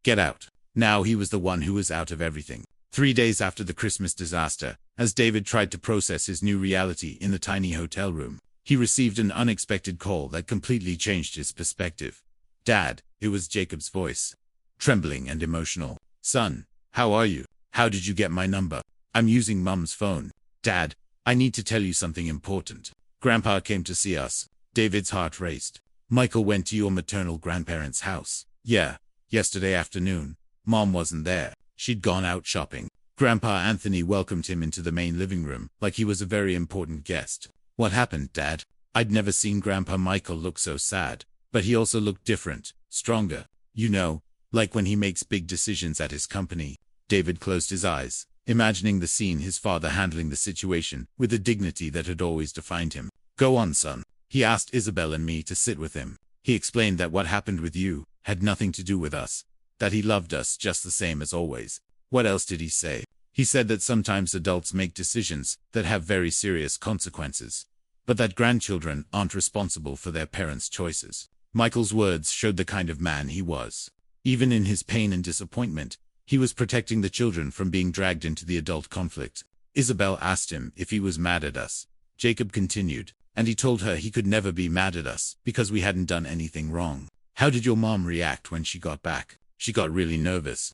Get out. Now he was the one who was out of everything. 3 days after the Christmas disaster, as David tried to process his new reality in the tiny hotel room, he received an unexpected call that completely changed his perspective. Dad, it was Jacob's voice, trembling and emotional. Son, how are you? How did you get my number? I'm using Mum's phone. Dad, I need to tell you something important. Grandpa came to see us. David's heart raced. Michael went to your maternal grandparents' house. Yeah, yesterday afternoon. Mom wasn't there. She'd gone out shopping. Grandpa Anthony welcomed him into the main living room like he was a very important guest. What happened, Dad? I'd never seen Grandpa Michael look so sad, but he also looked different, stronger. You know, like when he makes big decisions at his company. David closed his eyes, imagining the scene, his father handling the situation with the dignity that had always defined him. Go on, son. He asked Isabel and me to sit with him. He explained that what happened with you had nothing to do with us, that he loved us just the same as always. What else did he say? He said that sometimes adults make decisions that have very serious consequences, but that grandchildren aren't responsible for their parents' choices. Michael's words showed the kind of man he was. Even in his pain and disappointment, he was protecting the children from being dragged into the adult conflict. Isabel asked him if he was mad at us. Jacob continued, and he told her he could never be mad at us because we hadn't done anything wrong. How did your mom react when she got back? She got really nervous.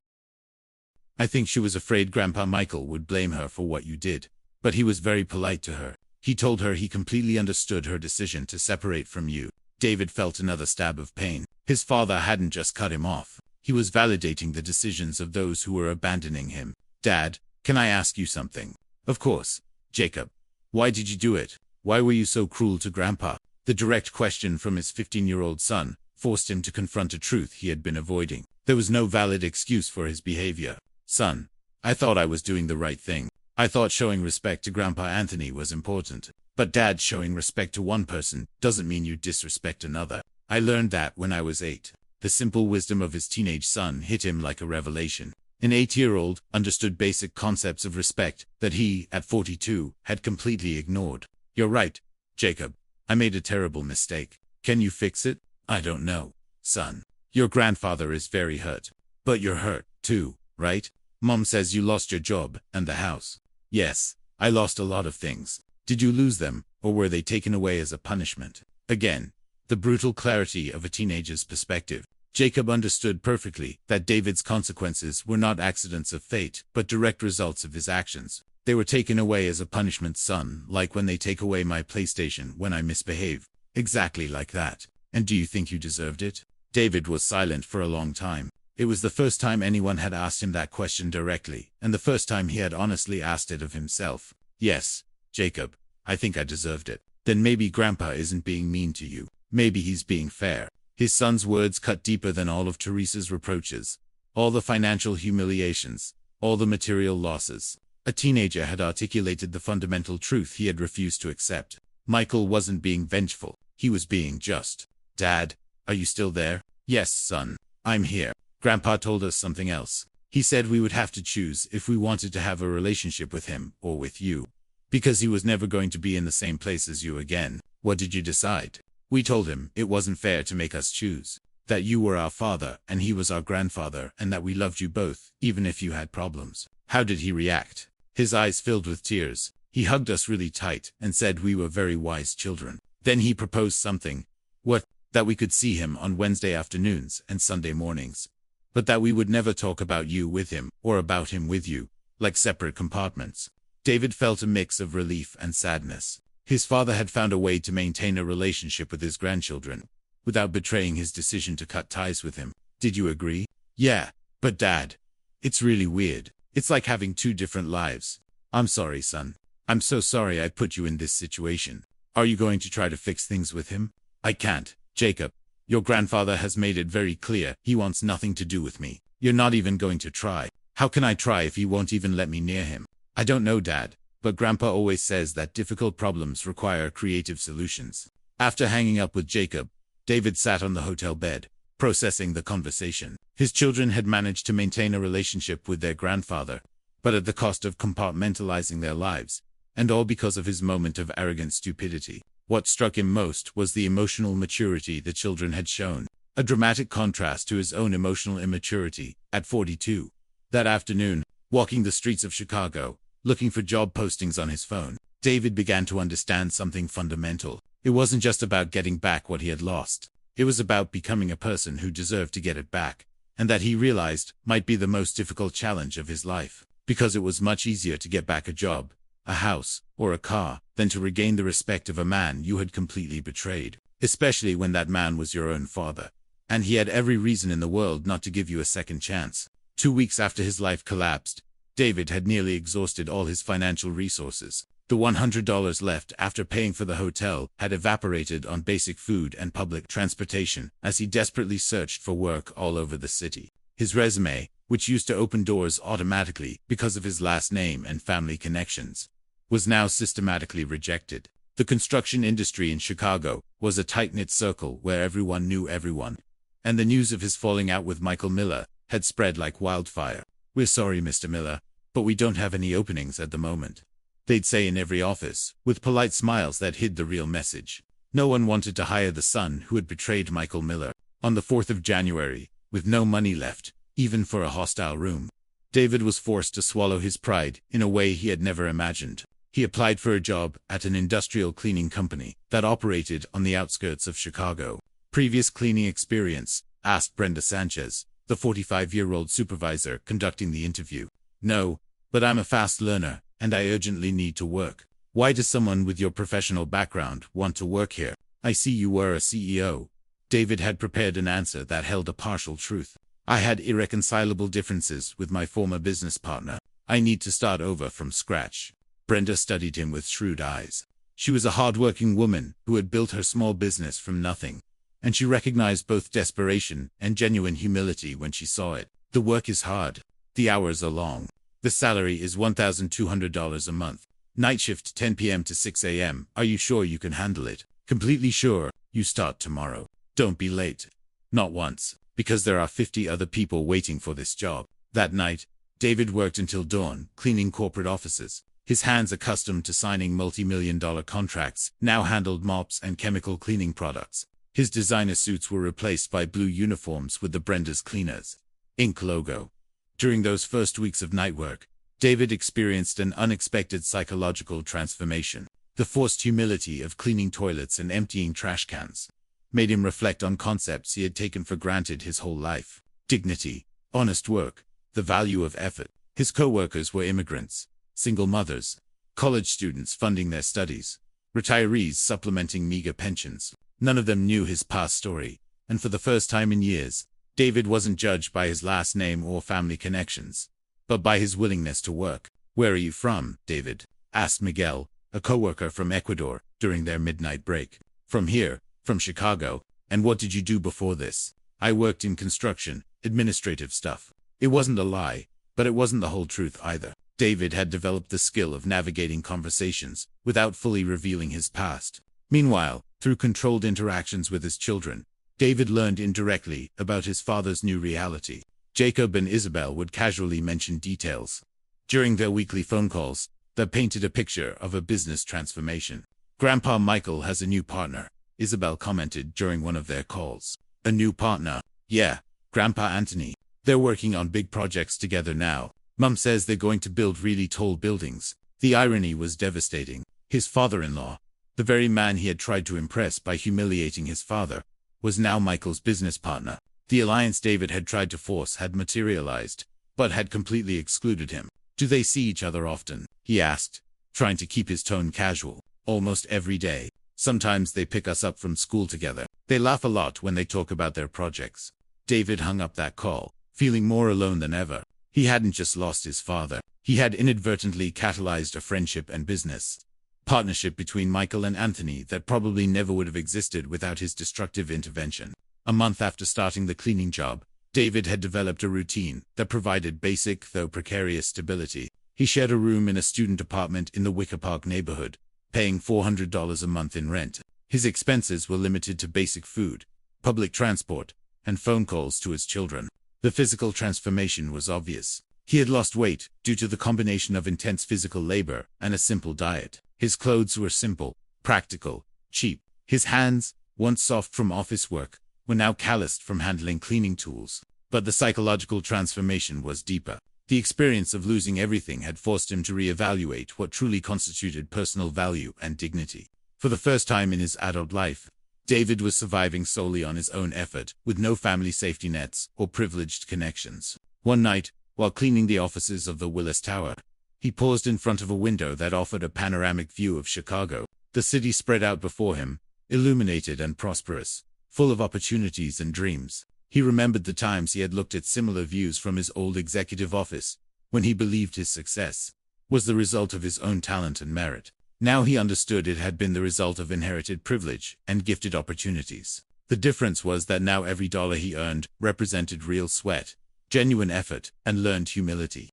I think she was afraid Grandpa Michael would blame her for what you did, but he was very polite to her. He told her he completely understood her decision to separate from you. David felt another stab of pain. His father hadn't just cut him off. He was validating the decisions of those who were abandoning him. Dad, can I ask you something? Of course. Jacob, why did you do it? Why were you so cruel to Grandpa? The direct question from his 15-year-old son forced him to confront a truth he had been avoiding. There was no valid excuse for his behavior. Son, I thought I was doing the right thing. I thought showing respect to Grandpa Anthony was important. But Dad, showing respect to one person doesn't mean you disrespect another. I learned that when I was 8. The simple wisdom of his teenage son hit him like a revelation. An 8-year-old understood basic concepts of respect that he, at 42, had completely ignored. You're right, Jacob. I made a terrible mistake. Can you fix it? I don't know, son. Your grandfather is very hurt. But you're hurt, too, right? Mom says you lost your job and the house. Yes, I lost a lot of things. Did you lose them, or were they taken away as a punishment? Again, the brutal clarity of a teenager's perspective. Jacob understood perfectly that David's consequences were not accidents of fate, but direct results of his actions. They were taken away as a punishment, son, like when they take away my PlayStation when I misbehave. Exactly like that. And do you think you deserved it? David was silent for a long time. It was the first time anyone had asked him that question directly, and the first time he had honestly asked it of himself. Yes, Jacob, I think I deserved it. Then maybe Grandpa isn't being mean to you. Maybe he's being fair. His son's words cut deeper than all of Teresa's reproaches. All the financial humiliations, all the material losses. A teenager had articulated the fundamental truth he had refused to accept. Michael wasn't being vengeful. He was being just. Dad, are you still there? Yes, son. I'm here. Grandpa told us something else. He said we would have to choose if we wanted to have a relationship with him or with you. Because he was never going to be in the same place as you again. What did you decide? We told him it wasn't fair to make us choose. That you were our father and he was our grandfather, and that we loved you both, even if you had problems. How did he react? His eyes filled with tears. He hugged us really tight and said we were very wise children. Then he proposed something. What? That we could see him on Wednesday afternoons and Sunday mornings. But that we would never talk about you with him or about him with you, like separate compartments. David felt a mix of relief and sadness. His father had found a way to maintain a relationship with his grandchildren, without betraying his decision to cut ties with him. Did you agree? Yeah, but Dad, it's really weird. It's like having two different lives. I'm sorry, son. I'm so sorry I put you in this situation. Are you going to try to fix things with him? I can't, Jacob. Your grandfather has made it very clear he wants nothing to do with me. You're not even going to try. How can I try if he won't even let me near him? I don't know, Dad, but Grandpa always says that difficult problems require creative solutions. After hanging up with Jacob, David sat on the hotel bed, processing the conversation. His children had managed to maintain a relationship with their grandfather, but at the cost of compartmentalizing their lives, and all because of his moment of arrogant stupidity. What struck him most was the emotional maturity the children had shown, a dramatic contrast to his own emotional immaturity at 42. That afternoon, walking the streets of Chicago, looking for job postings on his phone, David began to understand something fundamental. It wasn't just about getting back what he had lost. It was about becoming a person who deserved to get it back, and that he realized might be the most difficult challenge of his life, because it was much easier to get back a job, a house, or a car, than to regain the respect of a man you had completely betrayed, especially when that man was your own father. And he had every reason in the world not to give you a second chance. 2 weeks after his life collapsed, David had nearly exhausted all his financial resources. The $100 left after paying for the hotel had evaporated on basic food and public transportation as he desperately searched for work all over the city. His resume, which used to open doors automatically because of his last name and family connections, was now systematically rejected. The construction industry in Chicago was a tight-knit circle where everyone knew everyone, and the news of his falling out with Michael Miller had spread like wildfire. "We're sorry, Mr. Miller, but we don't have any openings at the moment," they'd say in every office, with polite smiles that hid the real message. No one wanted to hire the son who had betrayed Michael Miller. On the 4th of January, with no money left, even for a hostile room, David was forced to swallow his pride in a way he had never imagined. He applied for a job at an industrial cleaning company that operated on the outskirts of Chicago. "Previous cleaning experience?" asked Brenda Sanchez, the 45-year-old supervisor conducting the interview. "No, but I'm a fast learner, and I urgently need to work." "Why does someone with your professional background want to work here? I see you were a CEO. David had prepared an answer that held a partial truth. "I had irreconcilable differences with my former business partner. I need to start over from scratch." Brenda studied him with shrewd eyes. She was a hard-working woman who had built her small business from nothing, and she recognized both desperation and genuine humility when she saw it. "The work is hard. The hours are long. The salary is $1,200 a month. Night shift 10 p.m. to 6 a.m. Are you sure you can handle it?" "Completely sure. You start tomorrow. Don't be late." "Not once, because there are 50 other people waiting for this job." That night, David worked until dawn, cleaning corporate offices. His hands, accustomed to signing multi-million-dollar contracts, now handled mops and chemical cleaning products. His designer suits were replaced by blue uniforms with the Brenda's Cleaners Inc. logo. During those first weeks of night work, David experienced an unexpected psychological transformation. The forced humility of cleaning toilets and emptying trash cans made him reflect on concepts he had taken for granted his whole life: dignity, honest work, the value of effort. His co-workers were immigrants, single mothers, college students funding their studies, retirees supplementing meager pensions. None of them knew his past story, and for the first time in years, David wasn't judged by his last name or family connections, but by his willingness to work. "Where are you from, David?" asked Miguel, a coworker from Ecuador, during their midnight break. "From here, from Chicago." "And what did you do before this?" "I worked in construction, administrative stuff." It wasn't a lie, but it wasn't the whole truth either. David had developed the skill of navigating conversations without fully revealing his past. Meanwhile, through controlled interactions with his children, David learned indirectly about his father's new reality. Jacob and Isabel would casually mention details during their weekly phone calls that painted a picture of a business transformation. "Grandpa Michael has a new partner," Isabel commented during one of their calls. "A new partner?" "Yeah, Grandpa Anthony. They're working on big projects together now. Mum says they're going to build really tall buildings. The irony was devastating. His father-in-law, the very man he had tried to impress by humiliating his father, was now Michael's business partner. The alliance David had tried to force had materialized, but had completely excluded him. "Do they see each other often?" he asked, trying to keep his tone casual. "Almost every day. Sometimes they pick us up from school together. They laugh a lot when they talk about their projects." David hung up that call, feeling more alone than ever. He hadn't just lost his father. He had inadvertently catalyzed a friendship and business partnership between Michael and Anthony that probably never would have existed without his destructive intervention. A month after starting the cleaning job, David had developed a routine that provided basic, though precarious, stability. He shared a room in a student apartment in the Wicker Park neighborhood, paying $400 a month in rent. His expenses were limited to basic food, public transport, and phone calls to his children. The physical transformation was obvious. He had lost weight due to the combination of intense physical labor and a simple diet. His clothes were simple, practical, cheap. His hands, once soft from office work, were now calloused from handling cleaning tools. But the psychological transformation was deeper. The experience of losing everything had forced him to reevaluate what truly constituted personal value and dignity. For the first time in his adult life, David was surviving solely on his own effort, with no family safety nets or privileged connections. One night, while cleaning the offices of the Willis Tower, he paused in front of a window that offered a panoramic view of Chicago. The city spread out before him, illuminated and prosperous, full of opportunities and dreams. He remembered the times he had looked at similar views from his old executive office, when he believed his success was the result of his own talent and merit. Now he understood it had been the result of inherited privilege and gifted opportunities. The difference was that now every dollar he earned represented real sweat, genuine effort, and learned humility.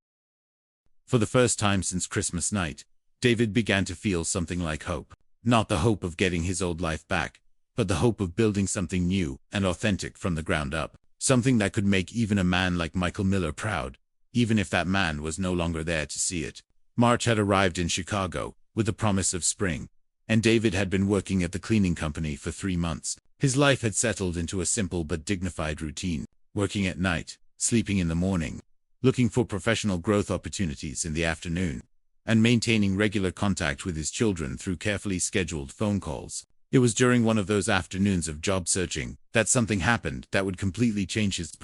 For the first time since Christmas night, David began to feel something like hope. Not the hope of getting his old life back, but the hope of building something new and authentic from the ground up. Something that could make even a man like Michael Miller proud, even if that man was no longer there to see it. March had arrived in Chicago, with the promise of spring, and David had been working at the cleaning company for 3 months. His life had settled into a simple but dignified routine, working at night, sleeping in the morning, looking for professional growth opportunities in the afternoon, and maintaining regular contact with his children through carefully scheduled phone calls. It was during one of those afternoons of job searching that something happened that would completely change his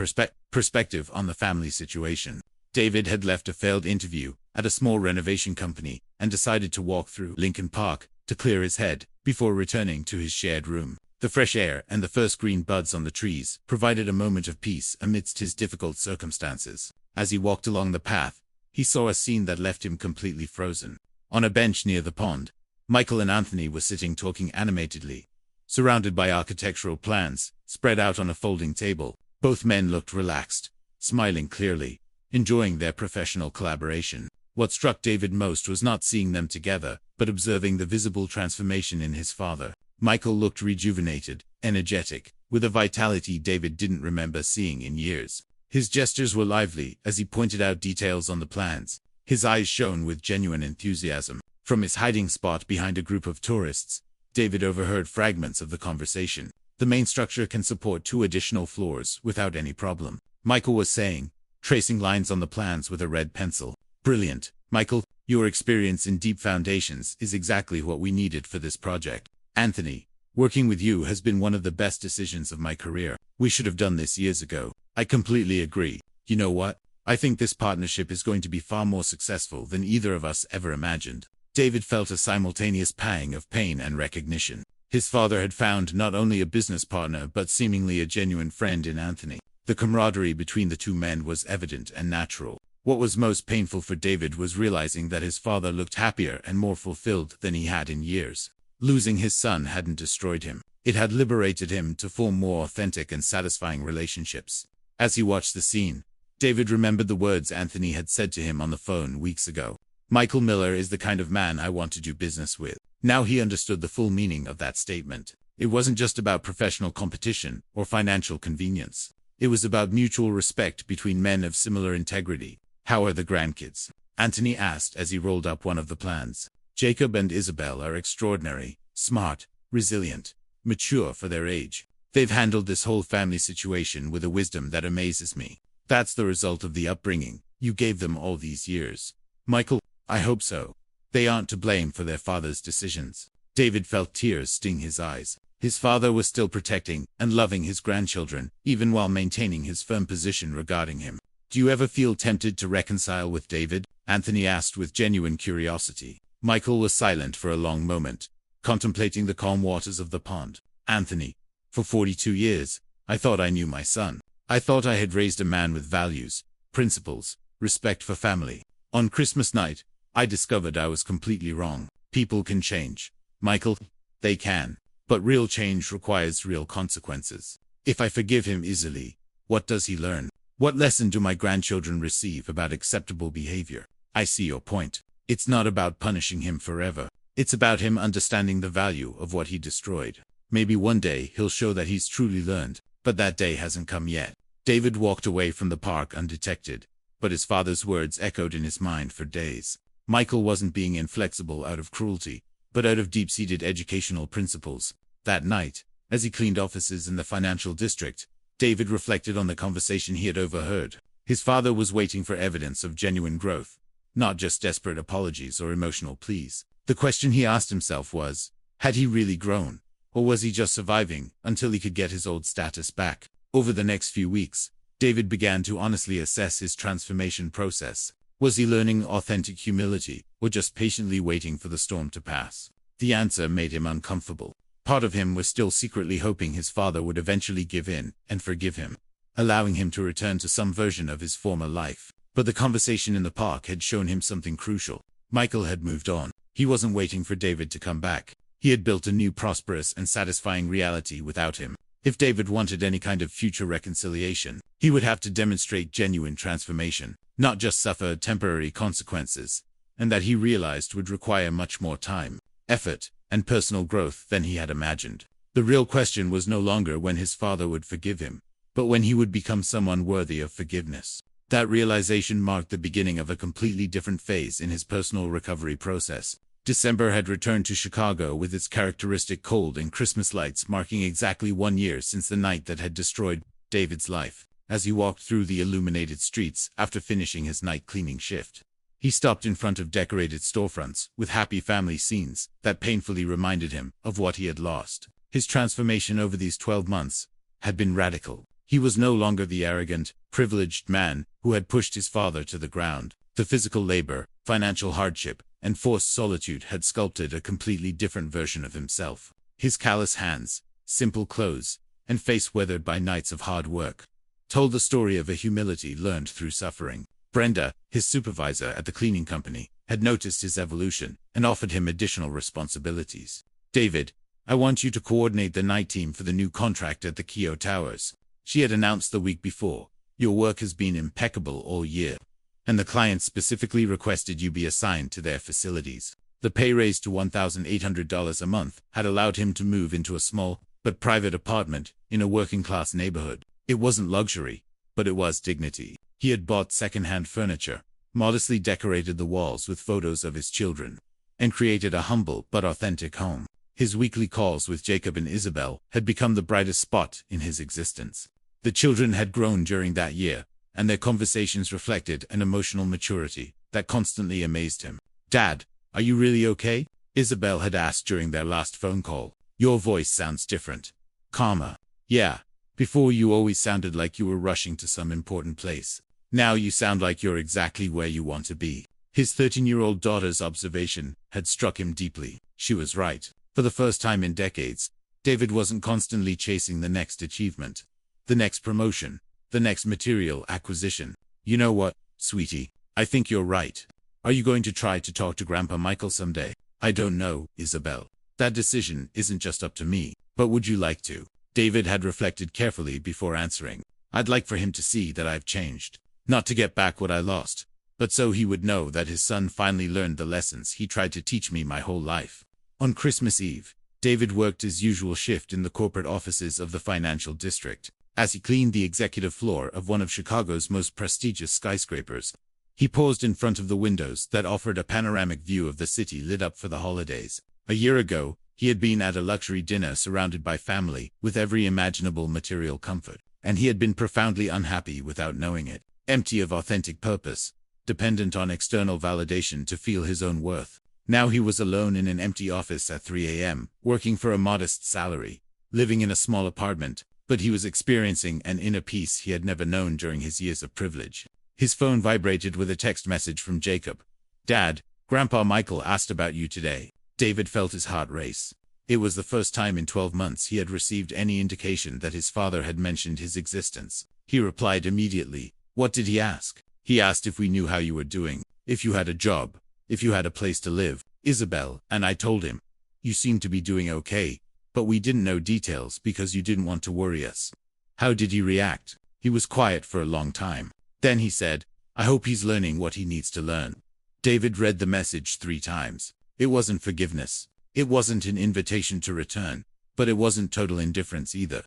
perspective on the family situation. David had left a failed interview at a small renovation company and decided to walk through Lincoln Park to clear his head before returning to his shared room. The fresh air and the first green buds on the trees provided a moment of peace amidst his difficult circumstances. As he walked along the path, he saw a scene that left him completely frozen. On a bench near the pond, Michael and Anthony were sitting talking animatedly, surrounded by architectural plans spread out on a folding table. Both men looked relaxed, smiling clearly, enjoying their professional collaboration. What struck David most was not seeing them together, but observing the visible transformation in his father. Michael looked rejuvenated, energetic, with a vitality David didn't remember seeing in years. His gestures were lively as he pointed out details on the plans. His eyes shone with genuine enthusiasm. From his hiding spot behind a group of tourists, David overheard fragments of the conversation. "The main structure can support 2 additional floors without any problem," Michael was saying, tracing lines on the plans with a red pencil. "Brilliant, Michael. Your experience in deep foundations is exactly what we needed for this project. Anthony, working with you has been one of the best decisions of my career. We should have done this years ago." "I completely agree. You know what? I think this partnership is going to be far more successful than either of us ever imagined." David felt a simultaneous pang of pain and recognition. His father had found not only a business partner but seemingly a genuine friend in Anthony. The camaraderie between the two men was evident and natural. What was most painful for David was realizing that his father looked happier and more fulfilled than he had in years. Losing his son hadn't destroyed him. It had liberated him to form more authentic and satisfying relationships. As he watched the scene, David remembered the words Anthony had said to him on the phone weeks ago. "Michael Miller is the kind of man I want to do business with." Now he understood the full meaning of that statement. It wasn't just about professional competition or financial convenience. It was about mutual respect between men of similar integrity. "How are the grandkids?" Anthony asked as he rolled up one of the plans. "Jacob and Isabel are extraordinary, smart, resilient, mature for their age. They've handled this whole family situation with a wisdom that amazes me. That's the result of the upbringing You gave them all these years. Michael, I hope so. They aren't to blame for their father's decisions. David felt tears sting his eyes. His father was still protecting and loving his grandchildren, even while maintaining his firm position regarding him. Do you ever feel tempted to reconcile with David? Anthony asked with genuine curiosity. Michael was silent for a long moment, contemplating the calm waters of the pond. Anthony, for 42 years, I thought I knew my son. I thought I had raised a man with values, principles, respect for family. On Christmas night, I discovered I was completely wrong. People can change. Michael, they can. But real change requires real consequences. If I forgive him easily, what does he learn? What lesson do my grandchildren receive about acceptable behavior? I see your point. It's not about punishing him forever. It's about him understanding the value of what he destroyed. Maybe one day he'll show that he's truly learned, but that day hasn't come yet. David walked away from the park undetected, but his father's words echoed in his mind for days. Michael wasn't being inflexible out of cruelty, but out of deep-seated educational principles. That night, as he cleaned offices in the financial district, David reflected on the conversation he had overheard. His father was waiting for evidence of genuine growth, not just desperate apologies or emotional pleas. The question he asked himself was, had he really grown, or was he just surviving until he could get his old status back? Over the next few weeks, David began to honestly assess his transformation process. Was he learning authentic humility, or just patiently waiting for the storm to pass? The answer made him uncomfortable. Part of him was still secretly hoping his father would eventually give in and forgive him, allowing him to return to some version of his former life. But the conversation in the park had shown him something crucial. Michael had moved on. He wasn't waiting for David to come back. He had built a new prosperous and satisfying reality without him. If David wanted any kind of future reconciliation, he would have to demonstrate genuine transformation, not just suffer temporary consequences, and that he realized would require much more time, effort, and personal growth than he had imagined. The real question was no longer when his father would forgive him, but when he would become someone worthy of forgiveness. That realization marked the beginning of a completely different phase in his personal recovery process. December had returned to Chicago with its characteristic cold and Christmas lights, marking exactly 1 year since the night that had destroyed David's life. As he walked through the illuminated streets after finishing his night cleaning shift, he stopped in front of decorated storefronts with happy family scenes that painfully reminded him of what he had lost. His transformation over these 12 months had been radical. He was no longer the arrogant, privileged man who had pushed his father to the ground. The physical labor, financial hardship, and forced solitude had sculpted a completely different version of himself. His callous hands, simple clothes, and face weathered by nights of hard work told the story of a humility learned through suffering. Brenda, his supervisor at the cleaning company, had noticed his evolution and offered him additional responsibilities. David, I want you to coordinate the night team for the new contract at the Keogh Towers. She had announced the week before. Your work has been impeccable all year, and the client specifically requested you be assigned to their facilities. The pay raise to $1,800 a month had allowed him to move into a small but private apartment in a working-class neighborhood. It wasn't luxury, but it was dignity. He had bought second-hand furniture, modestly decorated the walls with photos of his children, and created a humble but authentic home. His weekly calls with Jacob and Isabel had become the brightest spot in his existence. The children had grown during that year, and their conversations reflected an emotional maturity that constantly amazed him. Dad, are you really okay? Isabel had asked during their last phone call. Your voice sounds different. Calmer. Yeah. Before you always sounded like you were rushing to some important place. Now you sound like you're exactly where you want to be. His 13-year-old daughter's observation had struck him deeply. She was right. For the first time in decades, David wasn't constantly chasing the next achievement, the next promotion, the next material acquisition. You know what, sweetie? I think you're right. Are you going to try to talk to Grandpa Michael someday? I don't know, Isabel. That decision isn't just up to me, but would you like to? David had reflected carefully before answering. I'd like for him to see that I've changed. Not to get back what I lost, but so he would know that his son finally learned the lessons he tried to teach me my whole life. On Christmas Eve, David worked his usual shift in the corporate offices of the financial district. As he cleaned the executive floor of one of Chicago's most prestigious skyscrapers, he paused in front of the windows that offered a panoramic view of the city lit up for the holidays. A year ago, he had been at a luxury dinner surrounded by family with every imaginable material comfort, and he had been profoundly unhappy without knowing it. empty of authentic purpose, dependent on external validation to feel his own worth. Now he was alone in an empty office at 3 a.m., working for a modest salary, living in a small apartment, but he was experiencing an inner peace he had never known during his years of privilege. His phone vibrated with a text message from Jacob. "Dad, Grandpa Michael asked about you today." David felt his heart race. It was the first time in 12 months he had received any indication that his father had mentioned his existence. He replied immediately. "What did he ask?" "He asked if we knew how you were doing, if you had a job, if you had a place to live, Isabel, and I told him. You seem to be doing okay, but we didn't know details because you didn't want to worry us." "How did he react?" "He was quiet for a long time. Then he said, 'I hope he's learning what he needs to learn.'" David read the message 3 times. It wasn't forgiveness. It wasn't an invitation to return, but it wasn't total indifference either.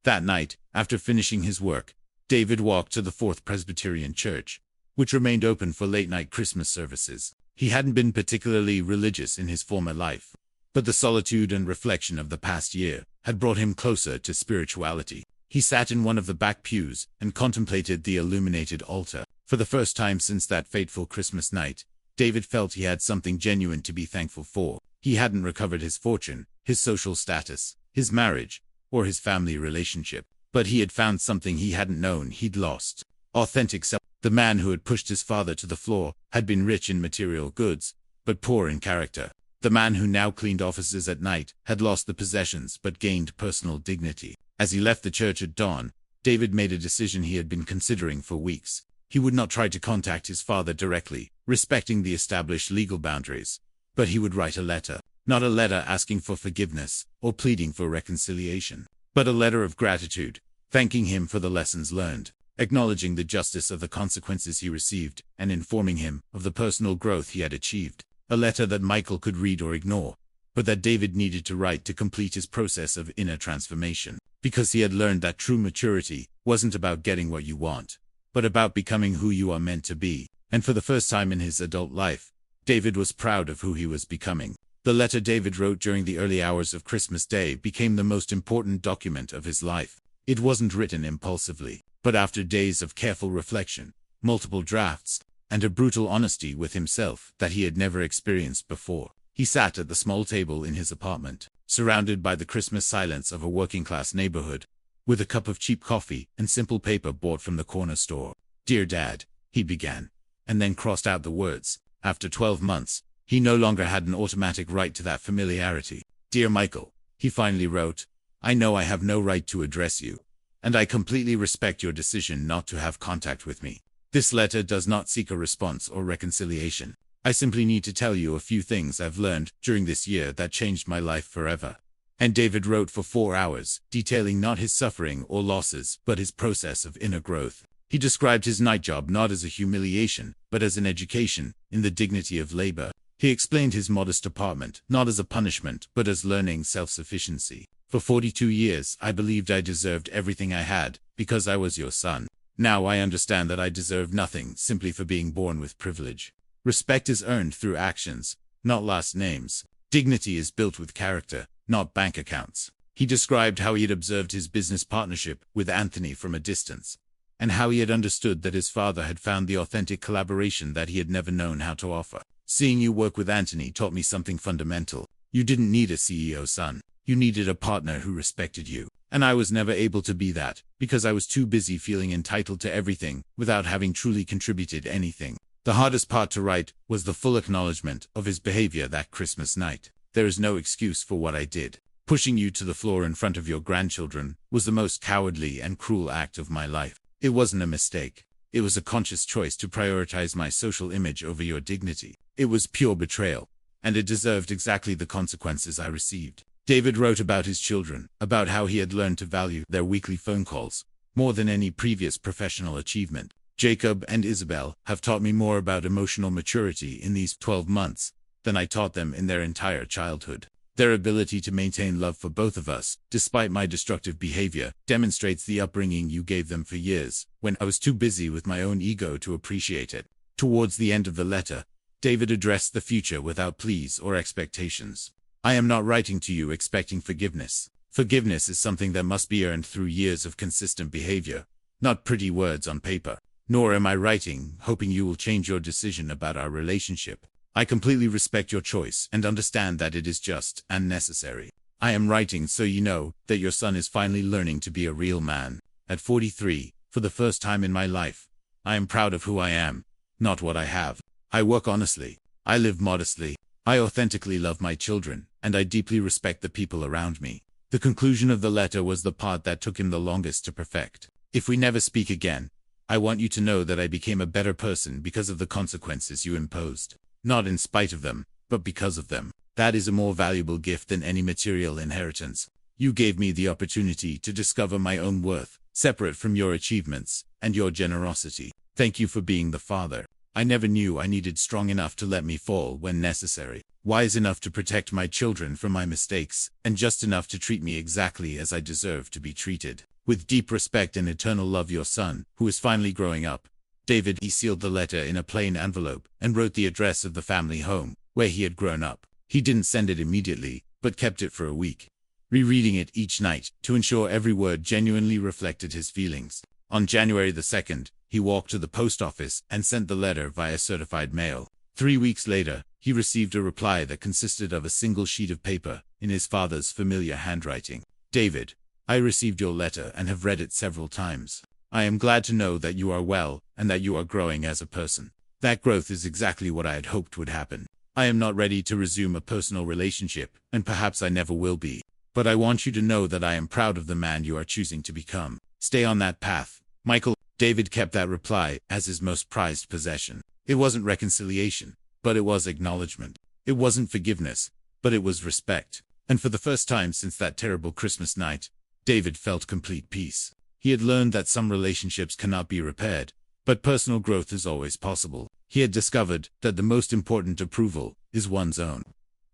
That night, after finishing his work, David walked to the Fourth Presbyterian Church, which remained open for late-night Christmas services. He hadn't been particularly religious in his former life, but the solitude and reflection of the past year had brought him closer to spirituality. He sat in one of the back pews and contemplated the illuminated altar. For the first time since that fateful Christmas night, David felt he had something genuine to be thankful for. He hadn't recovered his fortune, his social status, his marriage, or his family relationship, but he had found something he hadn't known he'd lost. Authentic self. The man who had pushed his father to the floor had been rich in material goods, but poor in character. The man who now cleaned offices at night had lost the possessions but gained personal dignity. As he left the church at dawn, David made a decision he had been considering for weeks. He would not try to contact his father directly, respecting the established legal boundaries, but he would write a letter. Not a letter asking for forgiveness or pleading for reconciliation, but a letter of gratitude, thanking him for the lessons learned, acknowledging the justice of the consequences he received, and informing him of the personal growth he had achieved. A letter that Michael could read or ignore, but that David needed to write to complete his process of inner transformation, because he had learned that true maturity wasn't about getting what you want, but about becoming who you are meant to be. And for the first time in his adult life, David was proud of who he was becoming. The letter David wrote during the early hours of Christmas Day became the most important document of his life. It wasn't written impulsively, but after days of careful reflection, multiple drafts, and a brutal honesty with himself that he had never experienced before. He sat at the small table in his apartment, surrounded by the Christmas silence of a working-class neighborhood, with a cup of cheap coffee and simple paper bought from the corner store. "Dear Dad," he began, and then crossed out the words. After 12 months, he no longer had an automatic right to that familiarity. "Dear Michael," he finally wrote, "I know I have no right to address you, and I completely respect your decision not to have contact with me. This letter does not seek a response or reconciliation. I simply need to tell you a few things I've learned during this year that changed my life forever." And David wrote for 4 hours, detailing not his suffering or losses, but his process of inner growth. He described his night job not as a humiliation, but as an education in the dignity of labor. He explained his modest apartment, not as a punishment, but as learning self-sufficiency. "For 42 years, I believed I deserved everything I had, because I was your son. Now I understand that I deserve nothing simply for being born with privilege. Respect is earned through actions, not last names. Dignity is built with character, not bank accounts." He described how he had observed his business partnership with Anthony from a distance, and how he had understood that his father had found the authentic collaboration that he had never known how to offer. "Seeing you work with Anthony taught me something fundamental. You didn't need a CEO son. You needed a partner who respected you. And I was never able to be that, because I was too busy feeling entitled to everything, without having truly contributed anything." The hardest part to write was the full acknowledgement of his behavior that Christmas night. "There is no excuse for what I did. Pushing you to the floor in front of your grandchildren was the most cowardly and cruel act of my life. It wasn't a mistake. It was a conscious choice to prioritize my social image over your dignity. It was pure betrayal, and it deserved exactly the consequences I received." David wrote about his children, about how he had learned to value their weekly phone calls more than any previous professional achievement. "Jacob and Isabel have taught me more about emotional maturity in these 12 months than I taught them in their entire childhood. Their ability to maintain love for both of us, despite my destructive behavior, demonstrates the upbringing you gave them for years, when I was too busy with my own ego to appreciate it." Towards the end of the letter, David addressed the future without pleas or expectations. "I am not writing to you expecting forgiveness. Forgiveness is something that must be earned through years of consistent behavior, not pretty words on paper. Nor am I writing, hoping you will change your decision about our relationship. I completely respect your choice and understand that it is just and necessary. I am writing so you know that your son is finally learning to be a real man. At 43, for the first time in my life, I am proud of who I am, not what I have. I work honestly. I live modestly. I authentically love my children, and I deeply respect the people around me. The conclusion of the letter was the part that took him the longest to perfect. If we never speak again, I want you to know that I became a better person because of the consequences you imposed. Not in spite of them, but because of them. That is a more valuable gift than any material inheritance. You gave me the opportunity to discover my own worth, separate from your achievements and your generosity. Thank you for being the father I never knew I needed, strong enough to let me fall when necessary, wise enough to protect my children from my mistakes, and just enough to treat me exactly as I deserve to be treated. With deep respect and eternal love, your son, who is finally growing up. David. He sealed the letter in a plain envelope and wrote the address of the family home, where he had grown up. He didn't send it immediately, but kept it for a week, rereading it each night to ensure every word genuinely reflected his feelings. On January the 2nd, he walked to the post office and sent the letter via certified mail. 3 weeks later, he received a reply that consisted of a single sheet of paper in his father's familiar handwriting. David, I received your letter and have read it several times. I am glad to know that you are well and that you are growing as a person. That growth is exactly what I had hoped would happen. I am not ready to resume a personal relationship, and perhaps I never will be. But I want you to know that I am proud of the man you are choosing to become. Stay on that path, Michael. David kept that reply as his most prized possession. It wasn't reconciliation, but it was acknowledgement. It wasn't forgiveness, but it was respect. And for the first time since that terrible Christmas night, David felt complete peace. He had learned that some relationships cannot be repaired, but personal growth is always possible. He had discovered that the most important approval is one's own,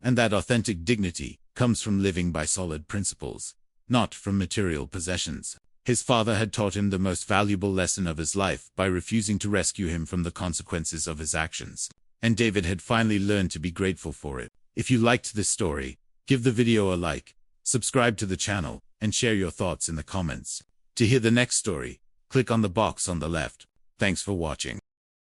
and that authentic dignity comes from living by solid principles, not from material possessions. His father had taught him the most valuable lesson of his life by refusing to rescue him from the consequences of his actions, and David had finally learned to be grateful for it. If you liked this story, give the video a like, subscribe to the channel, and share your thoughts in the comments. To hear the next story, click on the box on the left. Thanks for watching.